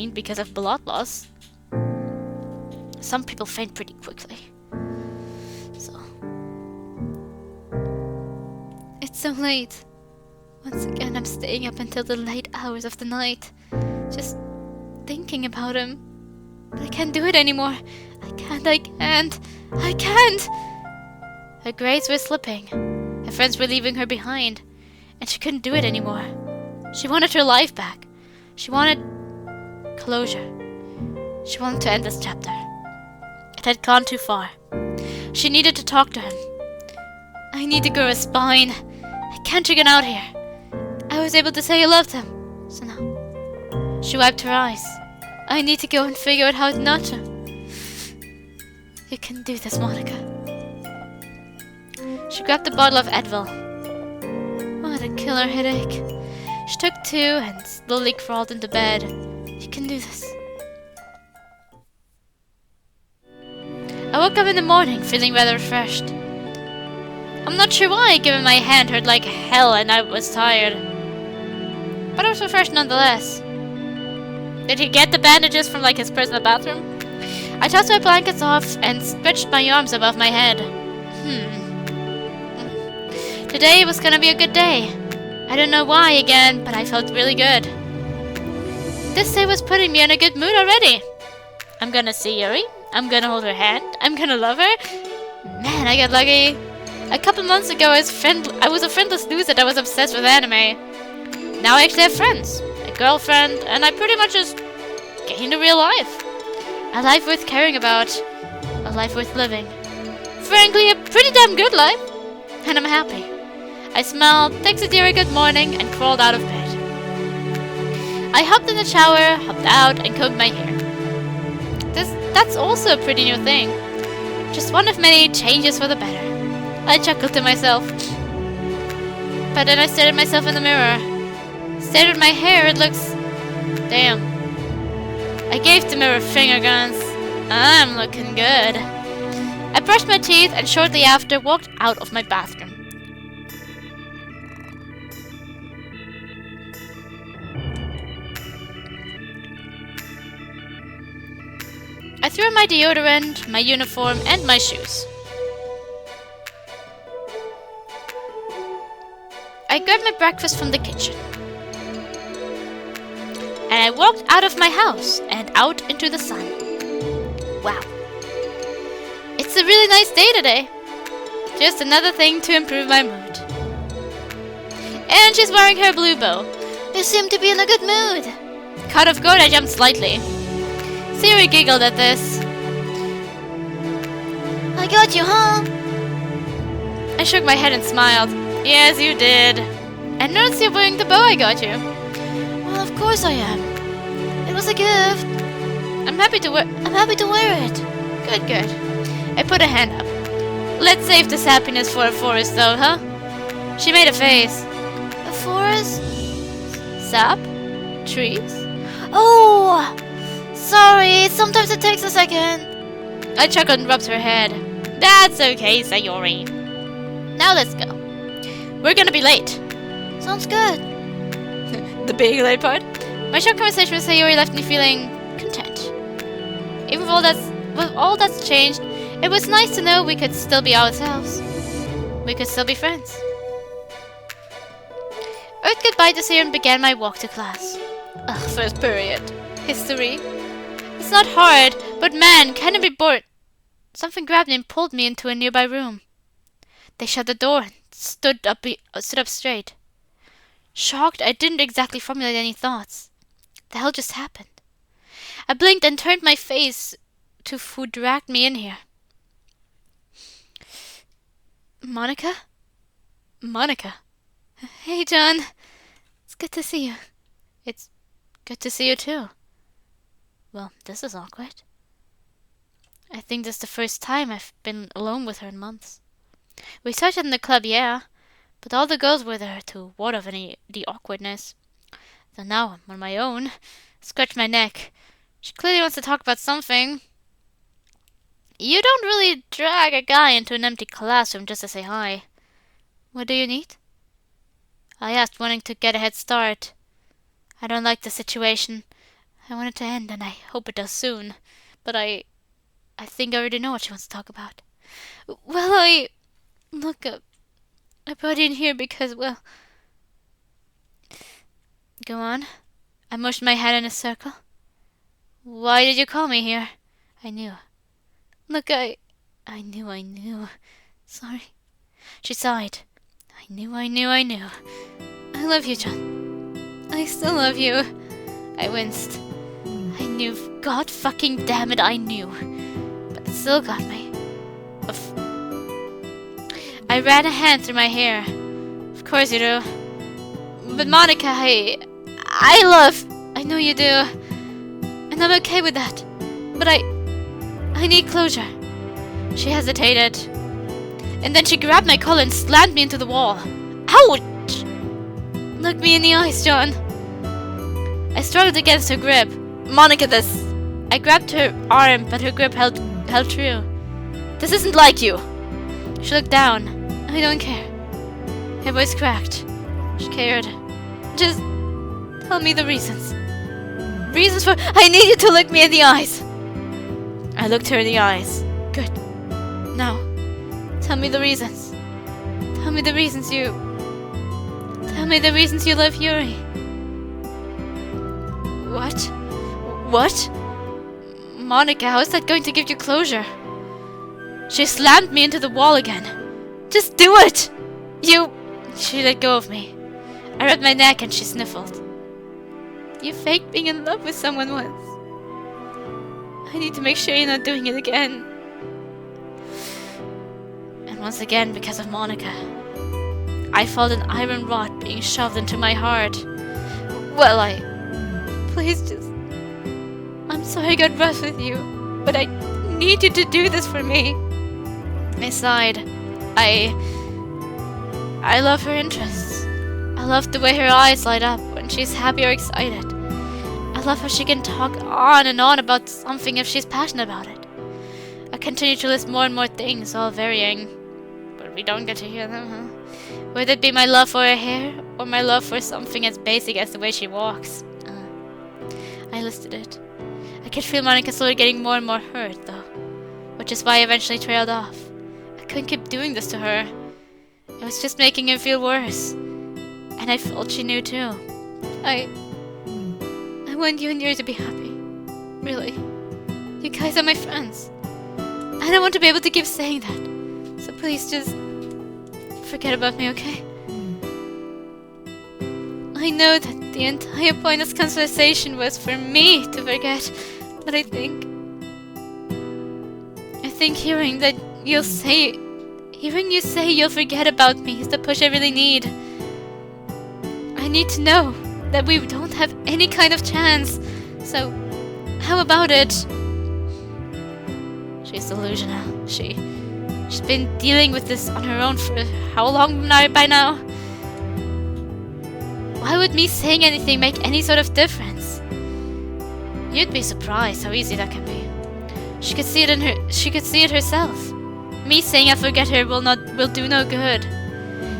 faint because of blood loss. Some people faint pretty quickly. So... It's so late. Once again, I'm staying up until the late hours of the night. Just thinking about him. But I can't do it anymore. I can't! Her grades were slipping. Her friends were leaving her behind. And she couldn't do it anymore. She wanted her life back. She wanted closure. She wanted to end this chapter. It had gone too far. She needed to talk to him. I need to grow a spine. I can't chicken out here. I was able to say I loved him. So now, she wiped her eyes. I need to go and figure out how to nudge him. You can do this, Monica. She grabbed a bottle of Advil. What a killer headache. She took 2 and slowly crawled into bed. You can do this. I woke up in the morning feeling rather refreshed. I'm not sure why, given my hand hurt like hell and I was tired. But I was refreshed nonetheless. Did he get the bandages from like his personal bathroom? I tossed my blankets off and stretched my arms above my head. Today was gonna be a good day. I don't know why again, but I felt really good. This day was putting me in a good mood already. I'm gonna see Yuri. I'm gonna hold her hand. I'm gonna love her. Man, I got lucky. A couple months ago, I was a friendless loser that was obsessed with anime. Now I actually have friends, a girlfriend, and I pretty much just gained a real life. A life worth caring about. A life worth living. Frankly, a pretty damn good life. And I'm happy. I smiled, texted Yuri good morning, and crawled out of bed. I hopped in the shower, hopped out, and combed my hair. That's also a pretty new thing. Just one of many changes for the better. I chuckled to myself. But then I stared at myself in the mirror. Stared at my hair, it looks... Damn. I gave the mirror finger guns. I'm looking good. I brushed my teeth and shortly after walked out of my bathroom. I threw in my deodorant, my uniform, and my shoes. I grabbed my breakfast from the kitchen. And I walked out of my house and out into the sun. Wow. It's a really nice day today. Just another thing to improve my mood. And she's wearing her blue bow. You seem to be in a good mood. Caught off guard, I jumped slightly. Siri giggled at this. I got you, huh? I shook my head and smiled. Yes, you did. I noticed you're wearing the bow I got you. Well, of course I am. It was a gift. I'm happy to wear it. Good, good. I put a hand up. Let's save this happiness for a forest, though, huh? She made a face. A forest? Sap? Trees? Oh! Sorry, sometimes it takes a second. I chuckled and rubbed her head. That's okay, Sayori. Now let's go. We're gonna be late. Sounds good. The being late part? My short conversation with Sayori left me feeling content. Even with all that's changed, it was nice to know we could still be ourselves. We could still be friends. Earth goodbye to Sayori and began my walk to class. Ugh, first period. History. It's not hard, but man, can it be bored? Something grabbed me and pulled me into a nearby room. They shut the door and stood up straight. Shocked, I didn't exactly formulate any thoughts. The hell just happened? I blinked and turned my face to who dragged me in here. Monica? Monica. Hey, John. It's good to see you. It's good to see you too. Well, this is awkward. I think this is the first time I've been alone with her in months. We started in the club, yeah, but all the girls were there to ward off the awkwardness. So now I'm on my own. I scratch my neck. She clearly wants to talk about something. You don't really drag a guy into an empty classroom just to say hi. What do you need? I asked, wanting to get a head start. I don't like the situation. I want it to end, and I hope it does soon. But I think I already know what she wants to talk about. Well, look, I brought you in here because, well... Go on. I mushed my head in a circle. Why did you call me here? I knew. Look, I knew. Sorry. She sighed. I knew. I love you, John. I still love you. I winced. I knew. God fucking damn it, I knew. But it still got me. I ran a hand through my hair. Of course you do. But Monica, I love. I know you do. And I'm okay with that. But I need closure. She hesitated. And then she grabbed my collar and slammed me into the wall. Ouch! Look me in the eyes, John. I struggled against her grip. Monica, this... I grabbed her arm, but her grip held true. This isn't like you. She looked down. I don't care. Her voice cracked. She cared. Just tell me the reasons. Reasons for... I need you to look me in the eyes. I looked her in the eyes. Good. Now, tell me the reasons. Tell me the reasons you... Tell me the reasons you love Yuri. What? What? Monica, how is that going to give you closure? She slammed me into the wall again. Just do it! You... She let go of me. I rubbed my neck and she sniffled. You faked being in love with someone once. I need to make sure you're not doing it again. And once again, because of Monica, I felt an iron rod being shoved into my heart. Well, Please just... I'm sorry I got rough with you, but I need you to do this for me. I sighed. I love her interests. I love the way her eyes light up when she's happy or excited. I love how she can talk on and on about something if she's passionate about it. I continue to list more and more things, all varying, but we don't get to hear them, huh? Whether it be my love for her hair, or my love for something as basic as the way she walks. I listed it. I could feel Monica slowly getting more and more hurt, though, which is why I eventually trailed off. I couldn't keep doing this to her. It was just making her feel worse. And I felt she knew too. I want you and Yuri to be happy. Really. You guys are my friends. And I want to be able to keep saying that. So please just forget about me, okay? I know that the entire point of this conversation was for me to forget, but I think hearing you say you'll forget about me is the push I really need. I need to know that we don't have any kind of chance. So, how about it? She's delusional. She's been dealing with this on her own for how long by now? Why would me saying anything make any sort of difference? You'd be surprised how easy that can be. She could see it herself. Me saying I forget her will do no good.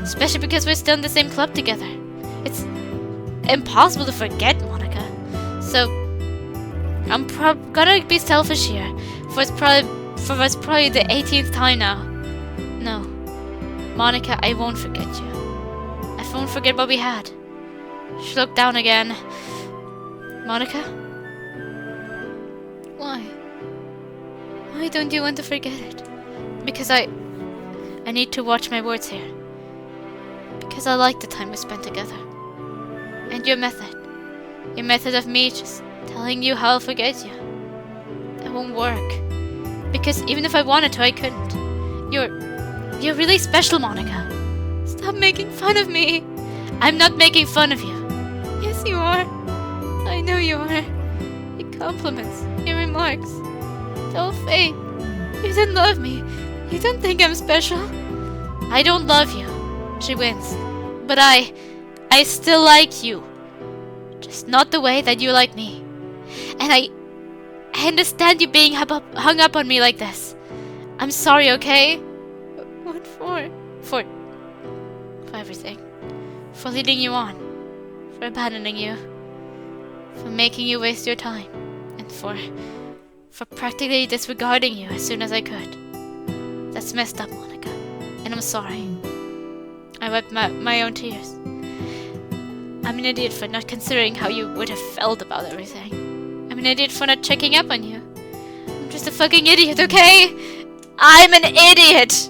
Especially because we're still in the same club together. It's impossible to forget Monica. So I'm gonna be selfish here. For what's probably the 18th time now. No. Monica, I won't forget you. I won't forget what we had. She looked down again. Monica? Why? Why don't you want to forget it? Because I need to watch my words here. Because I like the time we spent together. And your method. Your method of me just telling you how I'll forget you. That won't work. Because even if I wanted to, I couldn't. You're really special, Monica. Stop making fun of me. I'm not making fun of you. Yes, you are. I know you are. Your compliments, your remarks. It's all fake. You don't love me. You don't think I'm special. I don't love you. She winced. But I still like you. Just not the way that you like me. And I understand you being hung up on me like this. I'm sorry, okay? What for? For everything. For leading you on. For abandoning you. For making you waste your time. And for practically disregarding you as soon as I could. That's messed up, Monica. And I'm sorry. I wiped my own tears. I'm an idiot for not considering how you would have felt about everything. I'm an idiot for not checking up on you. I'm just a fucking idiot, okay? I'm an idiot!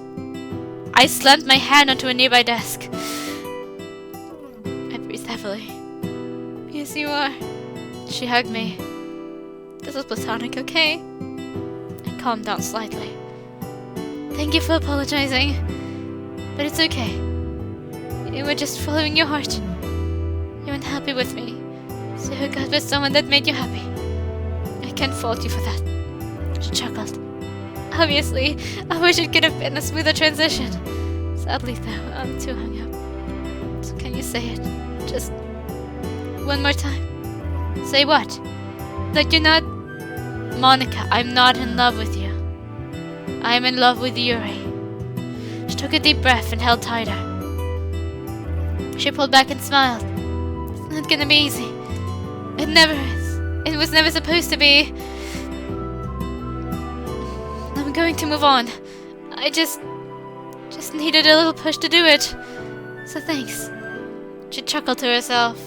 I slammed my hand onto a nearby desk. I breathed heavily. Yes, you are. She hugged me. This was platonic, okay? I calmed down slightly. Thank you for apologizing. But it's okay. You were just following your heart. You weren't happy with me. So you got with someone that made you happy. I can't fault you for that. She chuckled. Obviously, I wish it could have been a smoother transition. Sadly though, I'm too hung up. So can you say it? Just one more time. Say what? That you're not... Monica, I'm not in love with you. I'm in love with Yuri. She took a deep breath and held tighter. She pulled back and smiled. It's not gonna be easy. It never is. It was never supposed to be. I'm going to move on. I just needed a little push to do it. So thanks. She chuckled to herself.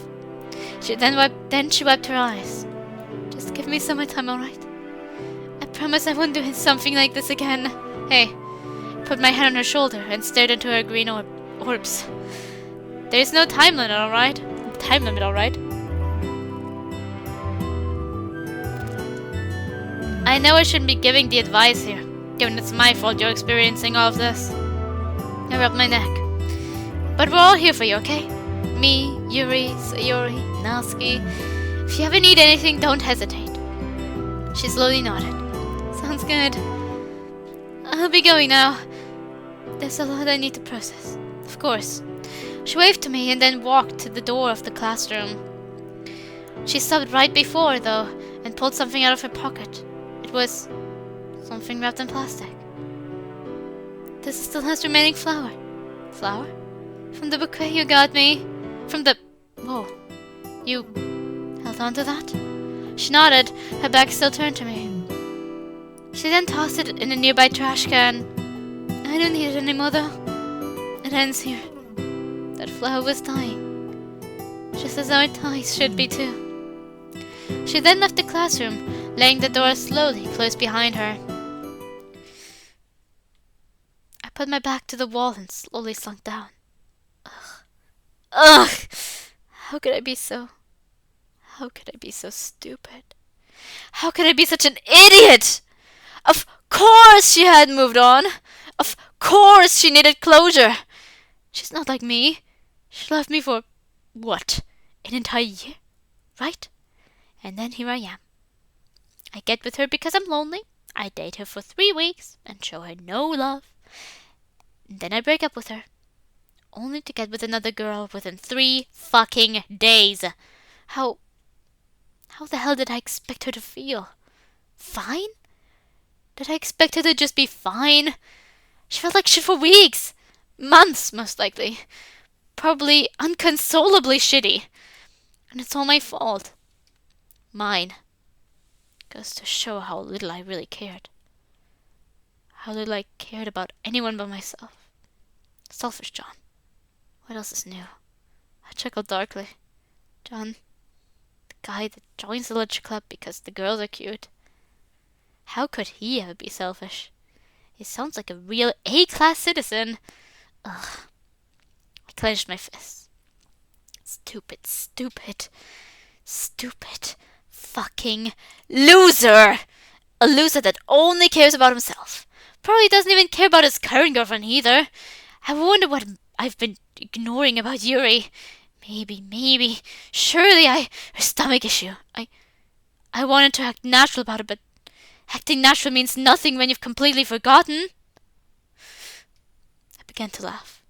She wiped her eyes. Just give me some more time, alright? I promise I won't do something like this again. Hey. Put my hand on her shoulder and stared into her green orbs. There's no time limit, alright? I know I shouldn't be giving the advice here, given it's my fault you're experiencing all of this. I rubbed my neck. But we're all here for you, okay? Me, Yuri, Sayori, Naosuke. If you ever need anything, don't hesitate. She slowly nodded. Sounds good. I'll be going now. There's a lot I need to process. Of course. She waved to me and then walked to the door of the classroom. She stopped right before, though, and pulled something out of her pocket. It was something wrapped in plastic. This is the last remaining flower. Flower? From the bouquet you got me. From the... Whoa. You held on to that? She nodded, her back still turned to me. She then tossed it in a nearby trash can. I don't need it anymore, though. It ends here. That flower was dying. Just as our ties should be, too. She then left the classroom, laying the door slowly closed behind her. I put my back to the wall and slowly slunk down. Ugh! How could I be so stupid? How could I be such an idiot? Of course she had moved on. Of course she needed closure. She's not like me. She left me for, what, an entire year? Right? And then here I am. I get with her because I'm lonely. I date her for 3 weeks and show her no love. And then I break up with her. Only to get with another girl within 3 fucking days. How the hell did I expect her to feel? Fine? Did I expect her to just be fine? She felt like shit for weeks. Months, most likely. Probably unconsolably shitty. And it's all my fault. Mine. Goes to show how little I really cared. How little I cared about anyone but myself. Selfish John. What else is new? I chuckled darkly. John, the guy that joins the lunch club because the girls are cute. How could he ever be selfish? He sounds like a real A-class citizen. Ugh. I clenched my fists. Stupid fucking loser! A loser that only cares about himself. Probably doesn't even care about his current girlfriend either. I wonder what I've been ignoring about Yuri. Maybe. Surely her stomach issue. I wanted to act natural about it, but acting natural means nothing when you've completely forgotten. I began to laugh.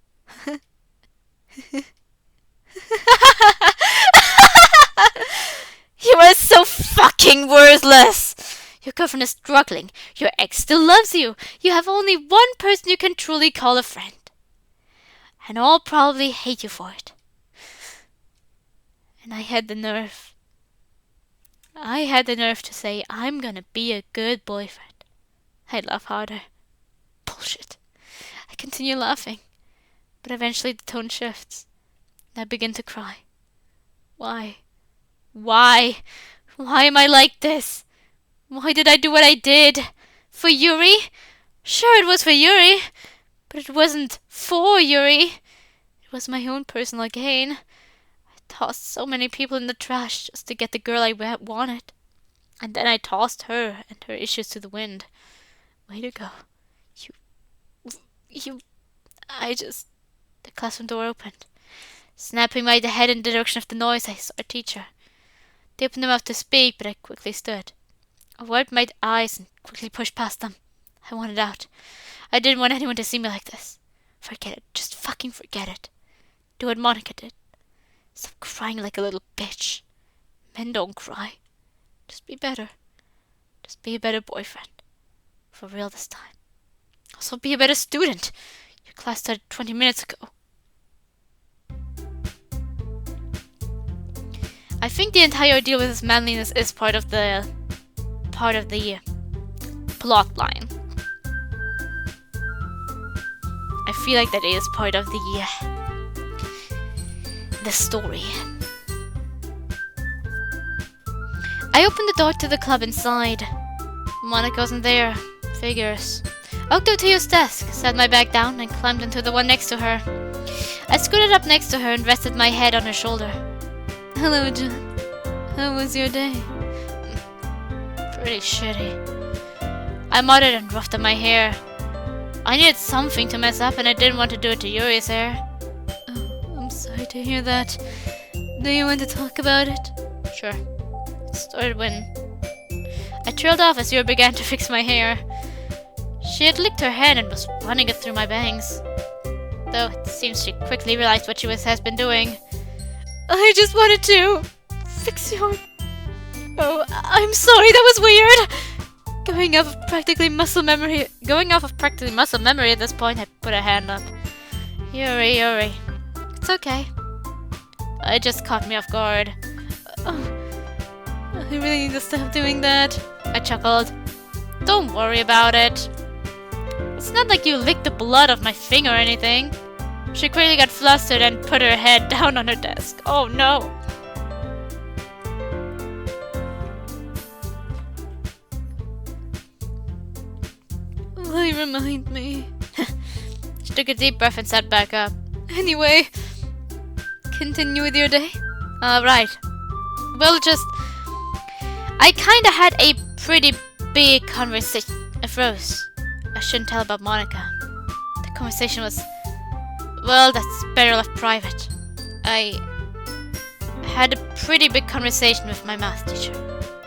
You are so fucking worthless! Your girlfriend is struggling. Your ex still loves you. You have only one person you can truly call a friend. And all probably hate you for it. And I had the nerve I had the nerve to say, I'm gonna be a good boyfriend. I laugh harder. Bullshit. I continue laughing, but eventually the tone shifts, and I begin to cry. Why? Why? Why am I like this? Why did I do what I did? For Yuri? Sure, it was for Yuri, but it wasn't for Yuri. It was my own personal gain. I tossed so many people in the trash just to get the girl I wanted. And then I tossed her and her issues to the wind. Way to go. The classroom door opened. Snapping my head in the direction of the noise, I saw a teacher. They opened their mouth to speak, but I quickly stood. I wiped my eyes and quickly pushed past them. I wanted out. I didn't want anyone to see me like this. Forget it. Just fucking forget it. Do what Monica did. Stop crying like a little bitch. Men don't cry. Just be better. Just be a better boyfriend. For real this time. Also be a better student. Your class started 20 minutes ago. I think the entire ordeal with his manliness is part of the plot line. I feel like that is part of the story. I opened the door to the club inside. Monica wasn't there. Figures. I walked over to Yo's desk, set my bag down, and climbed into the one next to her. I scooted up next to her and rested my head on her shoulder. Hello, John. How was your day? Pretty shitty. I muttered and roughed up my hair. I needed something to mess up, and I didn't want to do it to Yuri's hair. Oh, I'm sorry to hear that. Do you want to talk about it? Sure. It started when I trailed off as Yuri began to fix my hair. She had licked her hand and was running it through my bangs. Though it seems she quickly realized what she has been doing. I just wanted to fix your... Oh, I'm sorry, that was weird! Going off of practically muscle memory at this point, I put a hand up. Yuri. It's okay. It just caught me off guard. Oh, I really need to stop doing that. I chuckled. Don't worry about it. It's not like you licked the blood off my finger or anything. She quickly got flustered and put her head down on her desk. Oh no! Why remind me? She took a deep breath and sat back up. Anyway, continue with your day? Right. Well, I kinda had a pretty big conversation. I froze. I shouldn't tell about Monica. The conversation was... Well, that's better left private. I had a pretty big conversation with my math teacher.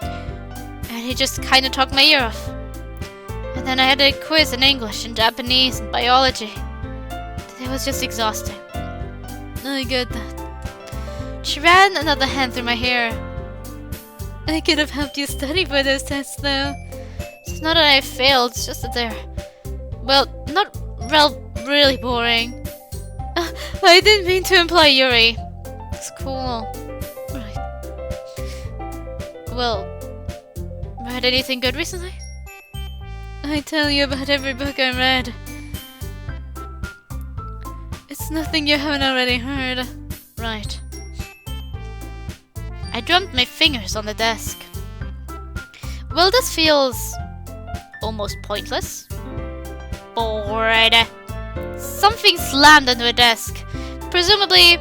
And he just kinda talked my ear off. And then I had a quiz in English and Japanese and biology. It was just exhausting. I get that. She ran another hand through my hair. I could have helped you study for those tests though. It's not that I failed, it's just that they're... Well, not really boring. I didn't mean to imply Yuri. It's cool. Right. Well, read anything good recently? I tell you about every book I read. It's nothing you haven't already heard. Right. I drummed my fingers on the desk. Well, this feels... almost pointless. Bored. Something slammed onto a desk. Presumably,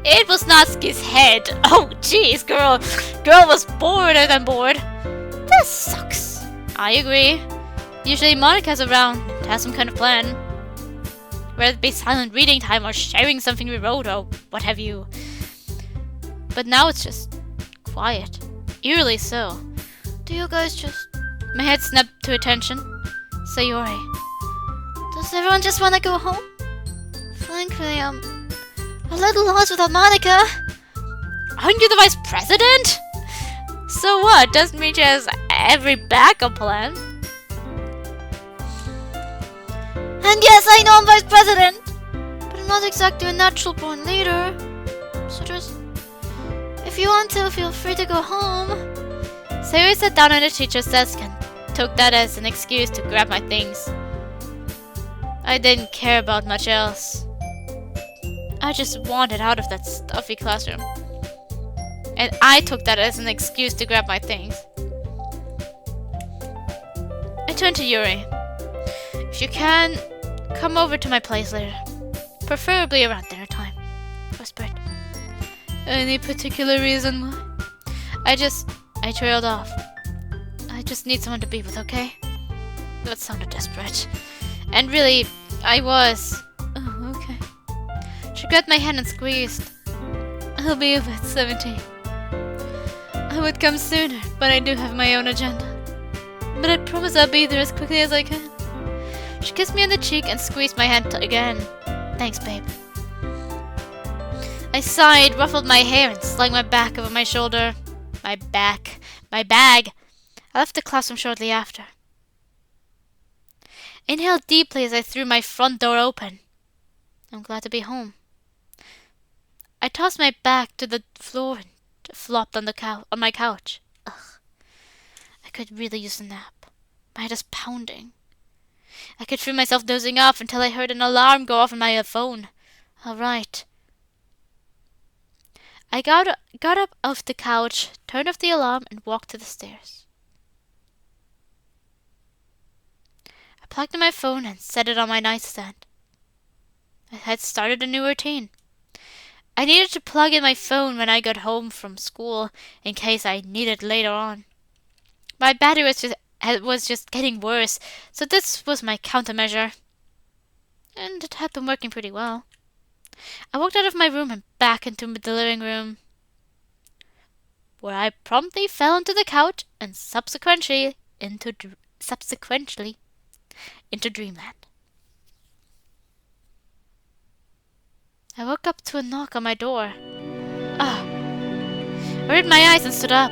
it was Natsuki's head. Oh, jeez, girl. Girl was boreder than bored. This sucks. I agree. Usually Monica's around and has some kind of plan. Whether it be silent reading time or sharing something we wrote or what have you. But now it's just quiet. Eerily so. Do you guys just... My head snapped to attention. Sayori. Does everyone just want to go home? Frankly, I'm a little lost without Monica. Aren't you the vice president? So what? Doesn't mean she has every backup plan. And yes, I know I'm vice president, but I'm not exactly a natural born leader. So just, if you want to, feel free to go home. So I sat down on the teacher's desk and took that as an excuse to grab my things. I didn't care about much else. I just wanted out of that stuffy classroom. And I took that as an excuse to grab my things. I turned to Yuri. If you can, come over to my place later. Preferably around dinner time, I whispered. Any particular reason why? I trailed off. I just need someone to be with, okay? That sounded desperate. And really, I was. Oh, okay. She grabbed my hand and squeezed. I'll be over at 17. I would come sooner, but I do have my own agenda. But I promise I'll be there as quickly as I can. She kissed me on the cheek and squeezed my hand again. Thanks, babe. I sighed, ruffled my hair, and slung my back over my shoulder. My bag. I left the classroom shortly after. Inhaled deeply as I threw my front door open. I'm glad to be home. I tossed my back to the floor and flopped on my couch. Ugh. I could really use a nap. My head is pounding. I could feel myself dozing off until I heard an alarm go off on my phone. All right. I got up off the couch, turned off the alarm, and walked to the stairs. I plugged in my phone and set it on my nightstand. I had started a new routine. I needed to plug in my phone when I got home from school in case I needed it later on. My battery was just getting worse, so this was my countermeasure. And it had been working pretty well. I walked out of my room and back into the living room, where I promptly fell onto the couch and subsequently into dreamland. I woke up to a knock on my door. I rubbed my eyes and stood up.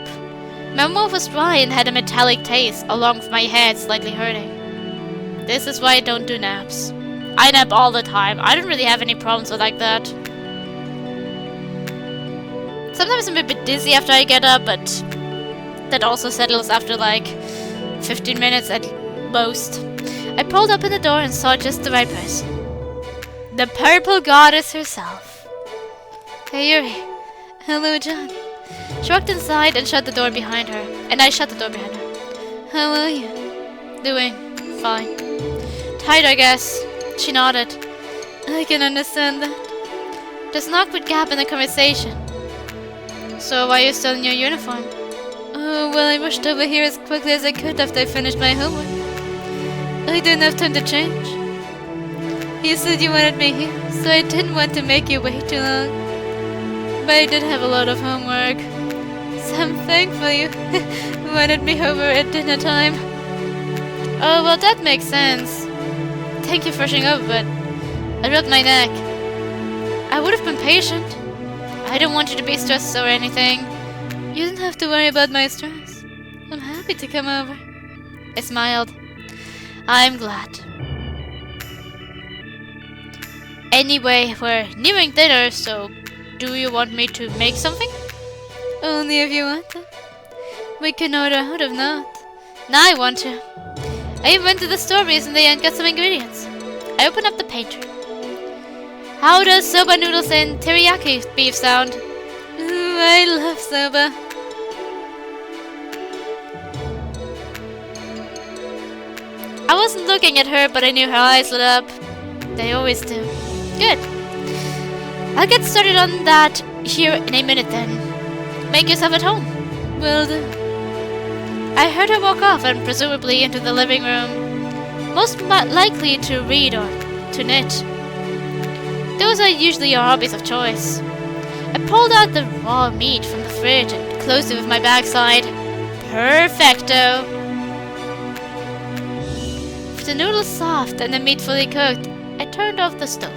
My mouth was dry and had a metallic taste, along with my head slightly hurting. This is why I don't do naps. I nap all the time. I don't really have any problems with like that. Sometimes I'm a bit dizzy after I get up, but that also settles after like 15 minutes at most. I pulled open the door and saw just the right person. The purple goddess herself. Hey Yuri. Hello, John. She walked inside and shut the door behind her, and I shut the door behind her. How are you? Doing fine. Tired, I guess. She nodded. I can understand that. There's an awkward gap in the conversation. So why are you still in your uniform? Oh, well, I rushed over here as quickly as I could after I finished my homework. I didn't have time to change. You said you wanted me here, so I didn't want to make you wait too long. But I did have a lot of homework. So I'm thankful you wanted me over at dinner time. Oh, well, that makes sense. Thank you for rushing over, but I rubbed my neck. I would have been patient. I didn't want you to be stressed or anything. You didn't have to worry about my stress. I'm happy to come over. I smiled. I'm glad. Anyway, we're nearing dinner, so do you want me to make something? Only if you want to. We can order out if not. Now I want to. I went to the store recently and got some ingredients. I opened up the pantry. How does soba noodles and teriyaki beef sound? Ooh, I love soba. I wasn't looking at her, but I knew her eyes lit up. They always do. Good. I'll get started on that here in a minute then. Make yourself at home. Will do. I heard her walk off and presumably into the living room, most likely to read or to knit. Those are usually your hobbies of choice. I pulled out the raw meat from the fridge and closed it with my backside. Perfecto! With the noodles soft and the meat fully cooked, I turned off the stove.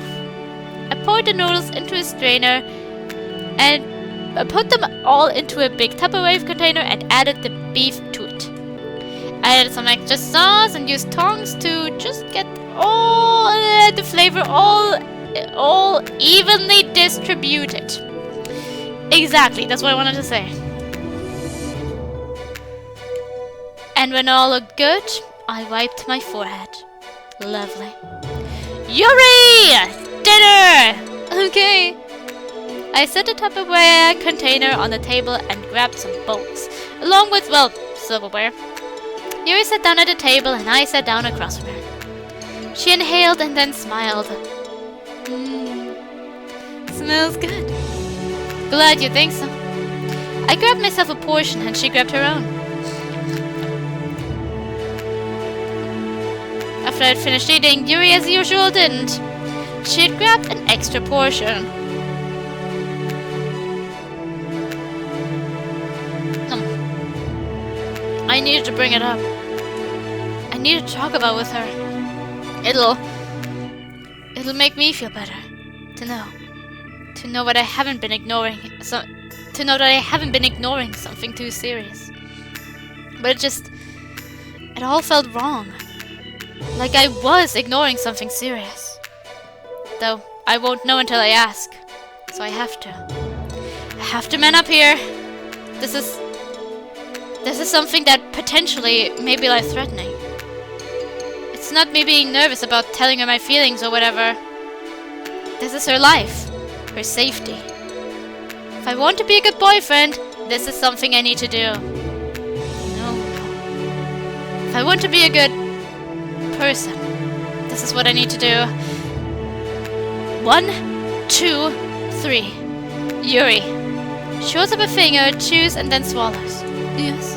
I poured the noodles into a strainer and I put them all into a big Tupperware container and added the beef to it. I added some extra sauce and used tongs to just get all the flavor all evenly distributed. Exactly, that's what I wanted to say. And when all looked good, I wiped my forehead. Lovely. Yuri! Dinner! Okay. I set the Tupperware container on the table and grabbed some bowls, along with, well, silverware. Yuri sat down at the table and I sat down across from her. She inhaled and then smiled. Smells good. Glad you think so. I grabbed myself a portion and she grabbed her own. After I had finished eating, Yuri as usual didn't. She had grabbed an extra portion. I needed to bring it up. I needed to talk about it with her. It'll make me feel better. To know that I haven't been ignoring something too serious. But it all felt wrong. Like I was ignoring something serious. Though I won't know until I ask. So I have to man up here. This is something that potentially may be life-threatening. It's not me being nervous about telling her my feelings or whatever. This is her life, her safety. If I want to be a good boyfriend, this is something I need to do. No. If I want to be a good person, this is what I need to do. 1, 2, 3. Yuri. She holds up a finger, chews, and then swallows. Yes?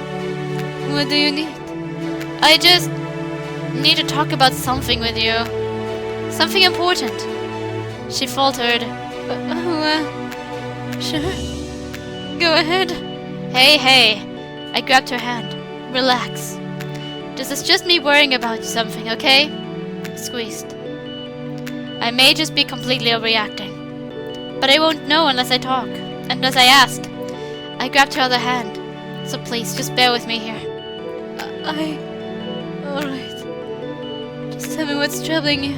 What do you need? I just need to talk about something with you. Something important. She faltered. Sure. Go ahead. Hey. I grabbed her hand. Relax. This is just me worrying about something, okay? Squeezed. I may just be completely overreacting. But I won't know unless I talk. Unless I ask. I grabbed her other hand. So please, just bear with me here. Alright. Just tell me what's troubling you.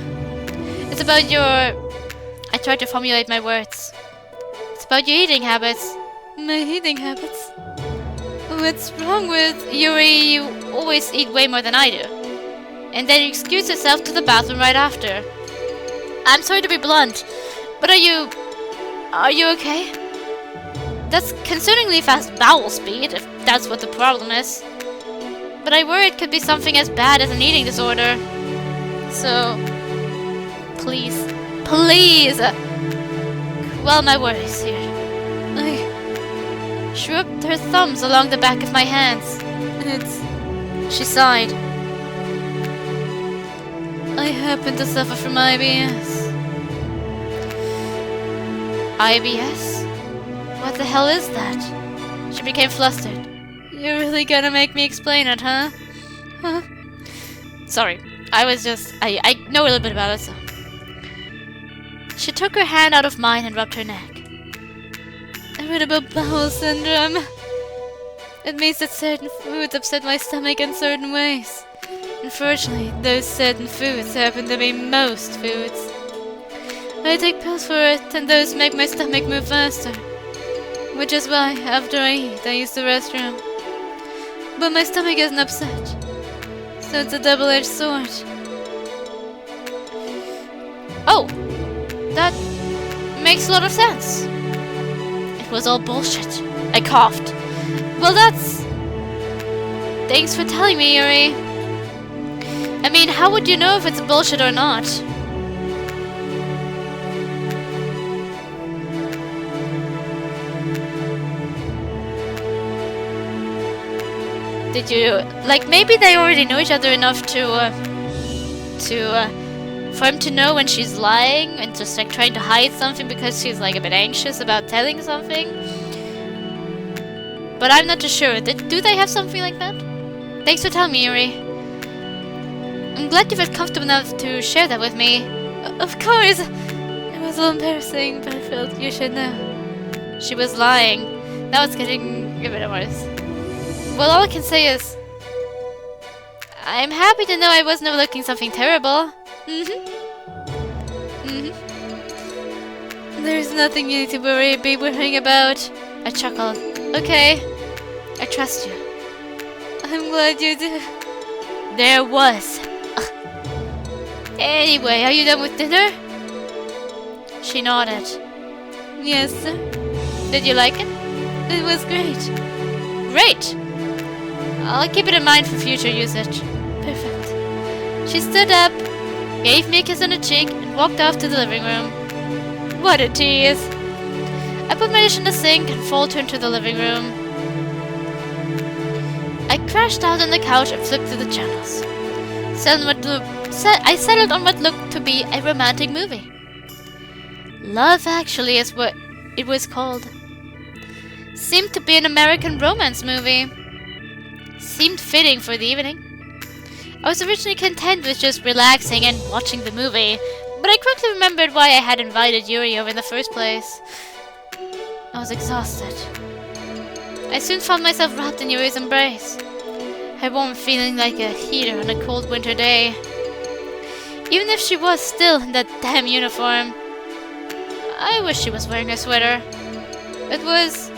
It's about your... I tried to formulate my words. It's about your eating habits. My eating habits? What's wrong with Yuri? You always eat way more than I do. And then you excuse yourself to the bathroom right after. I'm sorry to be blunt, but are you okay? That's concerningly fast bowel speed, if that's what the problem is. But I worry it could be something as bad as an eating disorder. So, please, quell my worries here. She rubbed her thumbs along the back of my hands. She sighed. I happen to suffer from IBS. IBS? What the hell is that? She became flustered. You're really gonna make me explain it, huh? Sorry, I know a little bit about it, so... She took her hand out of mine and rubbed her neck. Irritable bowel syndrome. It means that certain foods upset my stomach in certain ways. Unfortunately, those certain foods happen to be most foods. I take pills for it, and those make my stomach move faster. Which is why, after I eat, I use the restroom. But my stomach isn't upset. So it's a double-edged sword. Oh! That makes a lot of sense. It was all bullshit. I coughed. Well, that's... Thanks for telling me, Yuri. I mean, how would you know if it's bullshit or not? Did you... Like, maybe they already know each other enough for him to know when she's lying and just, like, trying to hide something because she's, like, a bit anxious about telling something. But I'm not too sure. Do they have something like that? Thanks for telling me, Yuri. I'm glad you felt comfortable enough to share that with me. Of course! It was a little embarrassing, but I felt you should know. She was lying. Now it's getting a bit worse. Well, all I can say is... I'm happy to know I wasn't overlooking something terrible. There's nothing you need to be worrying about. I chuckled. Okay. I trust you. I'm glad you do. There was. Ugh. Anyway, are you done with dinner? She nodded. Yes, sir. Did you like it? It was great. Great! I'll keep it in mind for future usage. Perfect. She stood up, gave me a kiss on the cheek, and walked off to the living room. What a tease! I put my dish in the sink and folded her into the living room. I crashed out on the couch and flipped through the channels. I settled on what looked to be a romantic movie. Love Actually is what it was called. Seemed to be an American romance movie. Seemed fitting for the evening. I was originally content with just relaxing and watching the movie, but I quickly remembered why I had invited Yuri over in the first place. I was exhausted. I soon found myself wrapped in Yuri's embrace, her warmth feeling like a heater on a cold winter day. Even if she was still in that damn uniform, I wish she was wearing a sweater. It was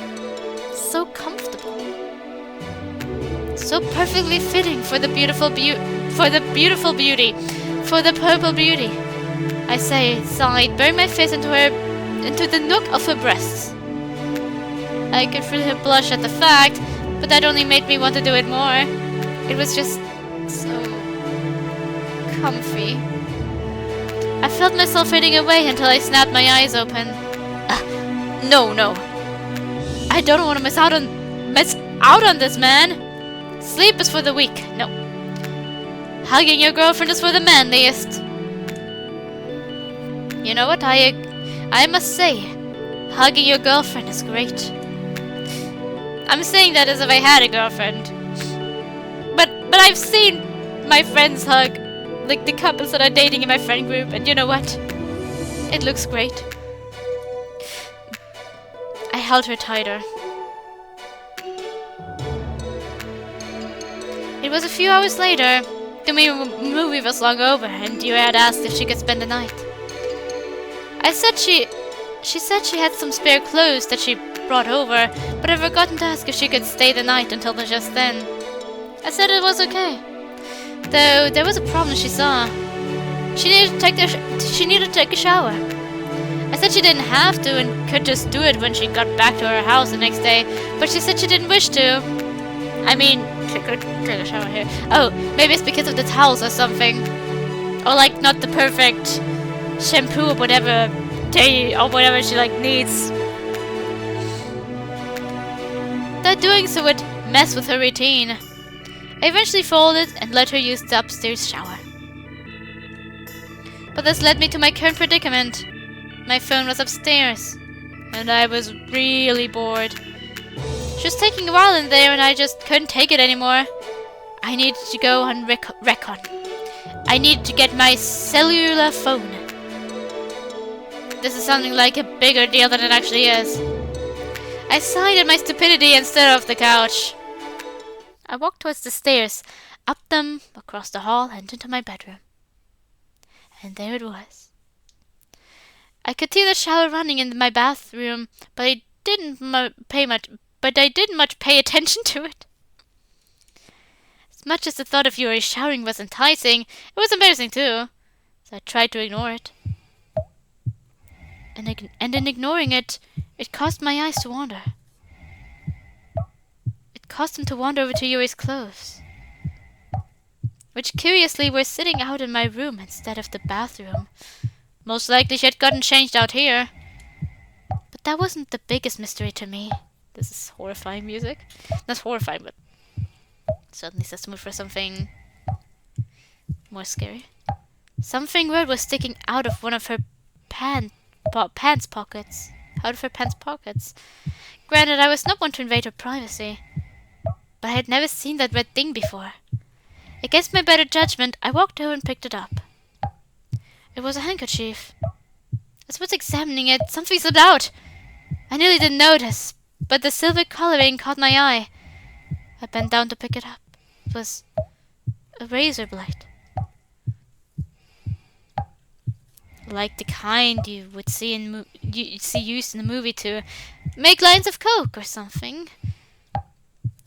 so comfortable, so perfectly fitting for the beautiful purple beauty. I sighed, burying my face into the nook of her breasts. I could feel her blush at the fact, but that only made me want to do it more. It was just so comfy. I felt myself fading away until I snapped my eyes open. No. I don't want to miss out on this, man. Sleep is for the weak. No. Hugging your girlfriend is for the manliest. You know what? I must say, hugging your girlfriend is great. I'm saying that as if I had a girlfriend. But I've seen my friends hug, like the couples that are dating in my friend group, and you know what? It looks great. I held her tighter. It was a few hours later. The movie was long over, and Yuri had asked if she could spend the night. She said she had some spare clothes that she brought over, but I'd forgotten to ask if she could stay the night until just then. I said it was okay, though there was a problem she saw. She needed to take a shower. I said she didn't have to and could just do it when she got back to her house the next day, but she said she didn't wish to. I mean, she could take a shower here. Oh, maybe it's because of the towels or something. Or like not the perfect shampoo or whatever she like needs. That doing so would mess with her routine. I eventually folded and let her use the upstairs shower. But this led me to my current predicament. My phone was upstairs, and I was really bored. She was taking a while in there, and I just couldn't take it anymore. I needed to go on recon. I needed to get my cellular phone. This is sounding like a bigger deal than it actually is. I sighed at my stupidity and stood off the couch. I walked towards the stairs, up them, across the hall, and into my bedroom. And there it was. I could hear the shower running in my bathroom, but I didn't much pay attention to it. As much as the thought of Yuri showering was enticing, it was embarrassing too, so I tried to ignore it. And in ignoring it, it caused my eyes to wander. It caused them to wander over to Yuri's clothes, which curiously were sitting out in my room instead of the bathroom. Most likely she had gotten changed out here. But that wasn't the biggest mystery to me. This is horrifying music. Not horrifying, but certainly sets the mood for something more scary. Something weird was sticking out of one of her pants pockets. Out of her pants pockets. Granted, I was not one to invade her privacy, but I had never seen that red thing before. Against my better judgment, I walked over and picked it up. It was a handkerchief. As I was examining it, something slipped out. I nearly didn't notice, but the silver coloring caught my eye. I bent down to pick it up. It was a razor blade. Like the kind you would see used in a movie to make lines of coke or something.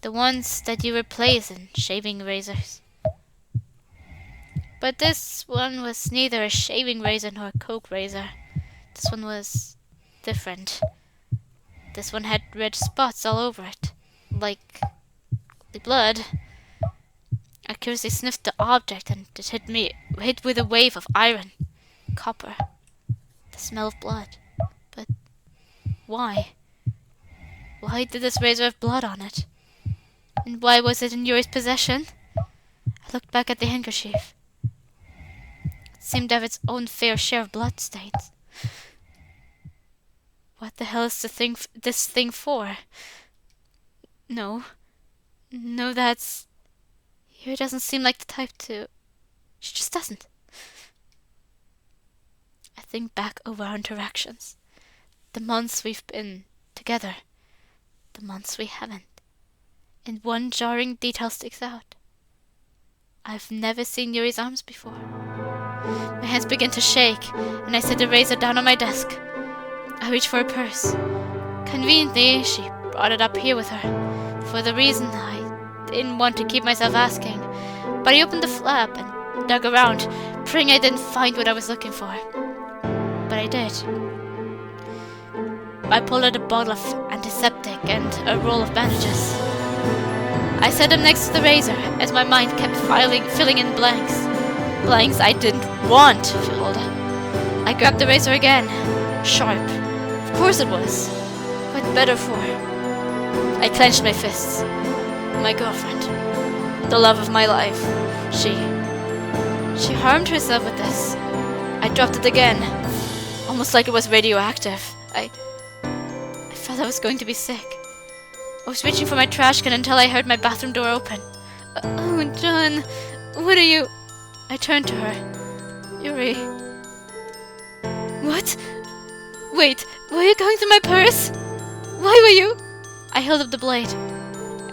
The ones that you replace in shaving razors. But this one was neither a shaving razor nor a coke razor. This one was different. This one had red spots all over it, like the blood. I curiously sniffed the object, and it hit with a wave of iron, copper, the smell of blood. But why? Why did this razor have blood on it? And why was it in Yuri's possession? I looked back at the handkerchief. It seemed to have its own fair share of blood stains. What the hell is this thing for? No, that's... Yuri doesn't seem like the type to... She just doesn't. I think back over our interactions. The months we've been together. The months we haven't. And one jarring detail sticks out. I've never seen Yuri's arms before. My hands begin to shake, and I set the razor down on my desk. I reach for her purse. Conveniently, she brought it up here with her, for the reason I didn't want to keep myself asking. But I opened the flap and dug around, praying I didn't find what I was looking for. But I did. I pulled out a bottle of antiseptic and a roll of bandages. I set them next to the razor as my mind kept filling in blanks. Blanks I didn't want filled. I grabbed the razor again. Sharp. Of course it was. What better for? I clenched my fists. My girlfriend. The love of my life. She harmed herself with this. I dropped it again. Almost like it was radioactive. I felt I was going to be sick. I was reaching for my trash can until I heard my bathroom door open. Oh, John, what are you... I turned to her. Yuri. What? Wait, were you going through my purse? Why were you... I held up the blade,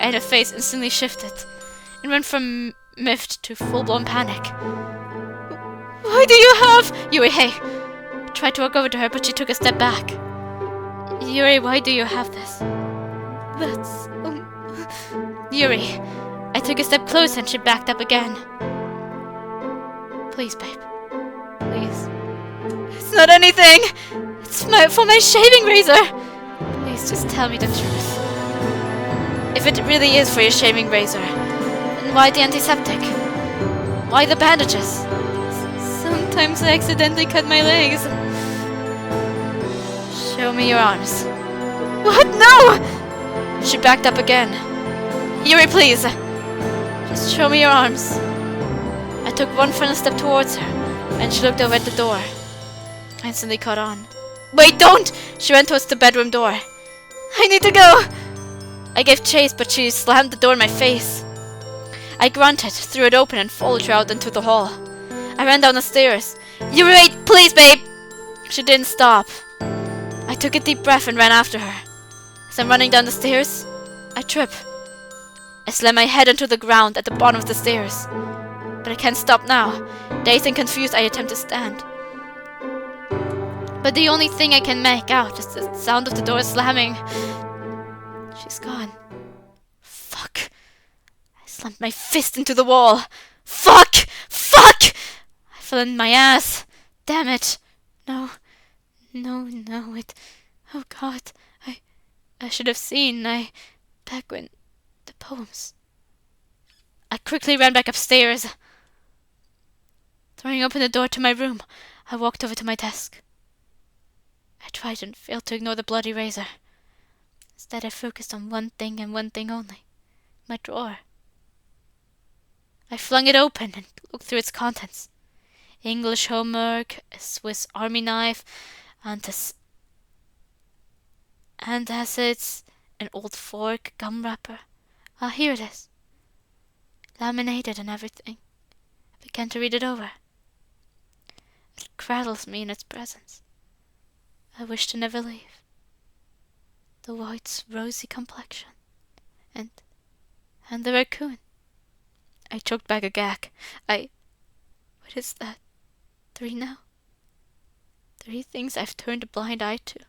and her face instantly shifted. It went from miffed to full-blown panic. Why do you have... Yuri, hey. I tried to walk over to her, but she took a step back. Yuri, why do you have this? That's... Yuri. I took a step closer and she backed up again. Please, babe. Please. It's not anything! It's for my shaving razor! Please, just tell me the truth. If it really is for your shaving razor, then why the antiseptic? Why the bandages? Sometimes I accidentally cut my legs. Show me your arms. What? No! She backed up again. Yuri, please! Just show me your arms. I took one final step towards her, and she looked over at the door. I instantly caught on. Wait, don't! She ran towards the bedroom door. I need to go! I gave chase, but she slammed the door in my face. I grunted, threw it open, and followed her out into the hall. I ran down the stairs. Yuri, wait, please, babe! She didn't stop. I took a deep breath and ran after her. As I'm running down the stairs, I trip. I slam my head onto the ground at the bottom of the stairs. But I can't stop now. Dazed and confused, I attempt to stand. But the only thing I can make out is the sound of the door slamming. She's gone. Fuck. I slammed my fist into the wall. Fuck! Fuck! I fell in my ass. Damn it. No. It... Oh God. I should have seen. Back when... The poems... I quickly ran back upstairs. Throwing open the door to my room, I walked over to my desk. I tried and failed to ignore the bloody razor. Instead, I focused on one thing and one thing only. My drawer. I flung it open and looked through its contents. English homework, a Swiss army knife, antacids, an old fork, gum wrapper. Ah, here it is. Laminated and everything. I began to read it over. It cradles me in its presence. I wish to never leave. The white's rosy complexion. And the raccoon. I choked back a gag. What is that? 3 now? 3 things I've turned a blind eye to.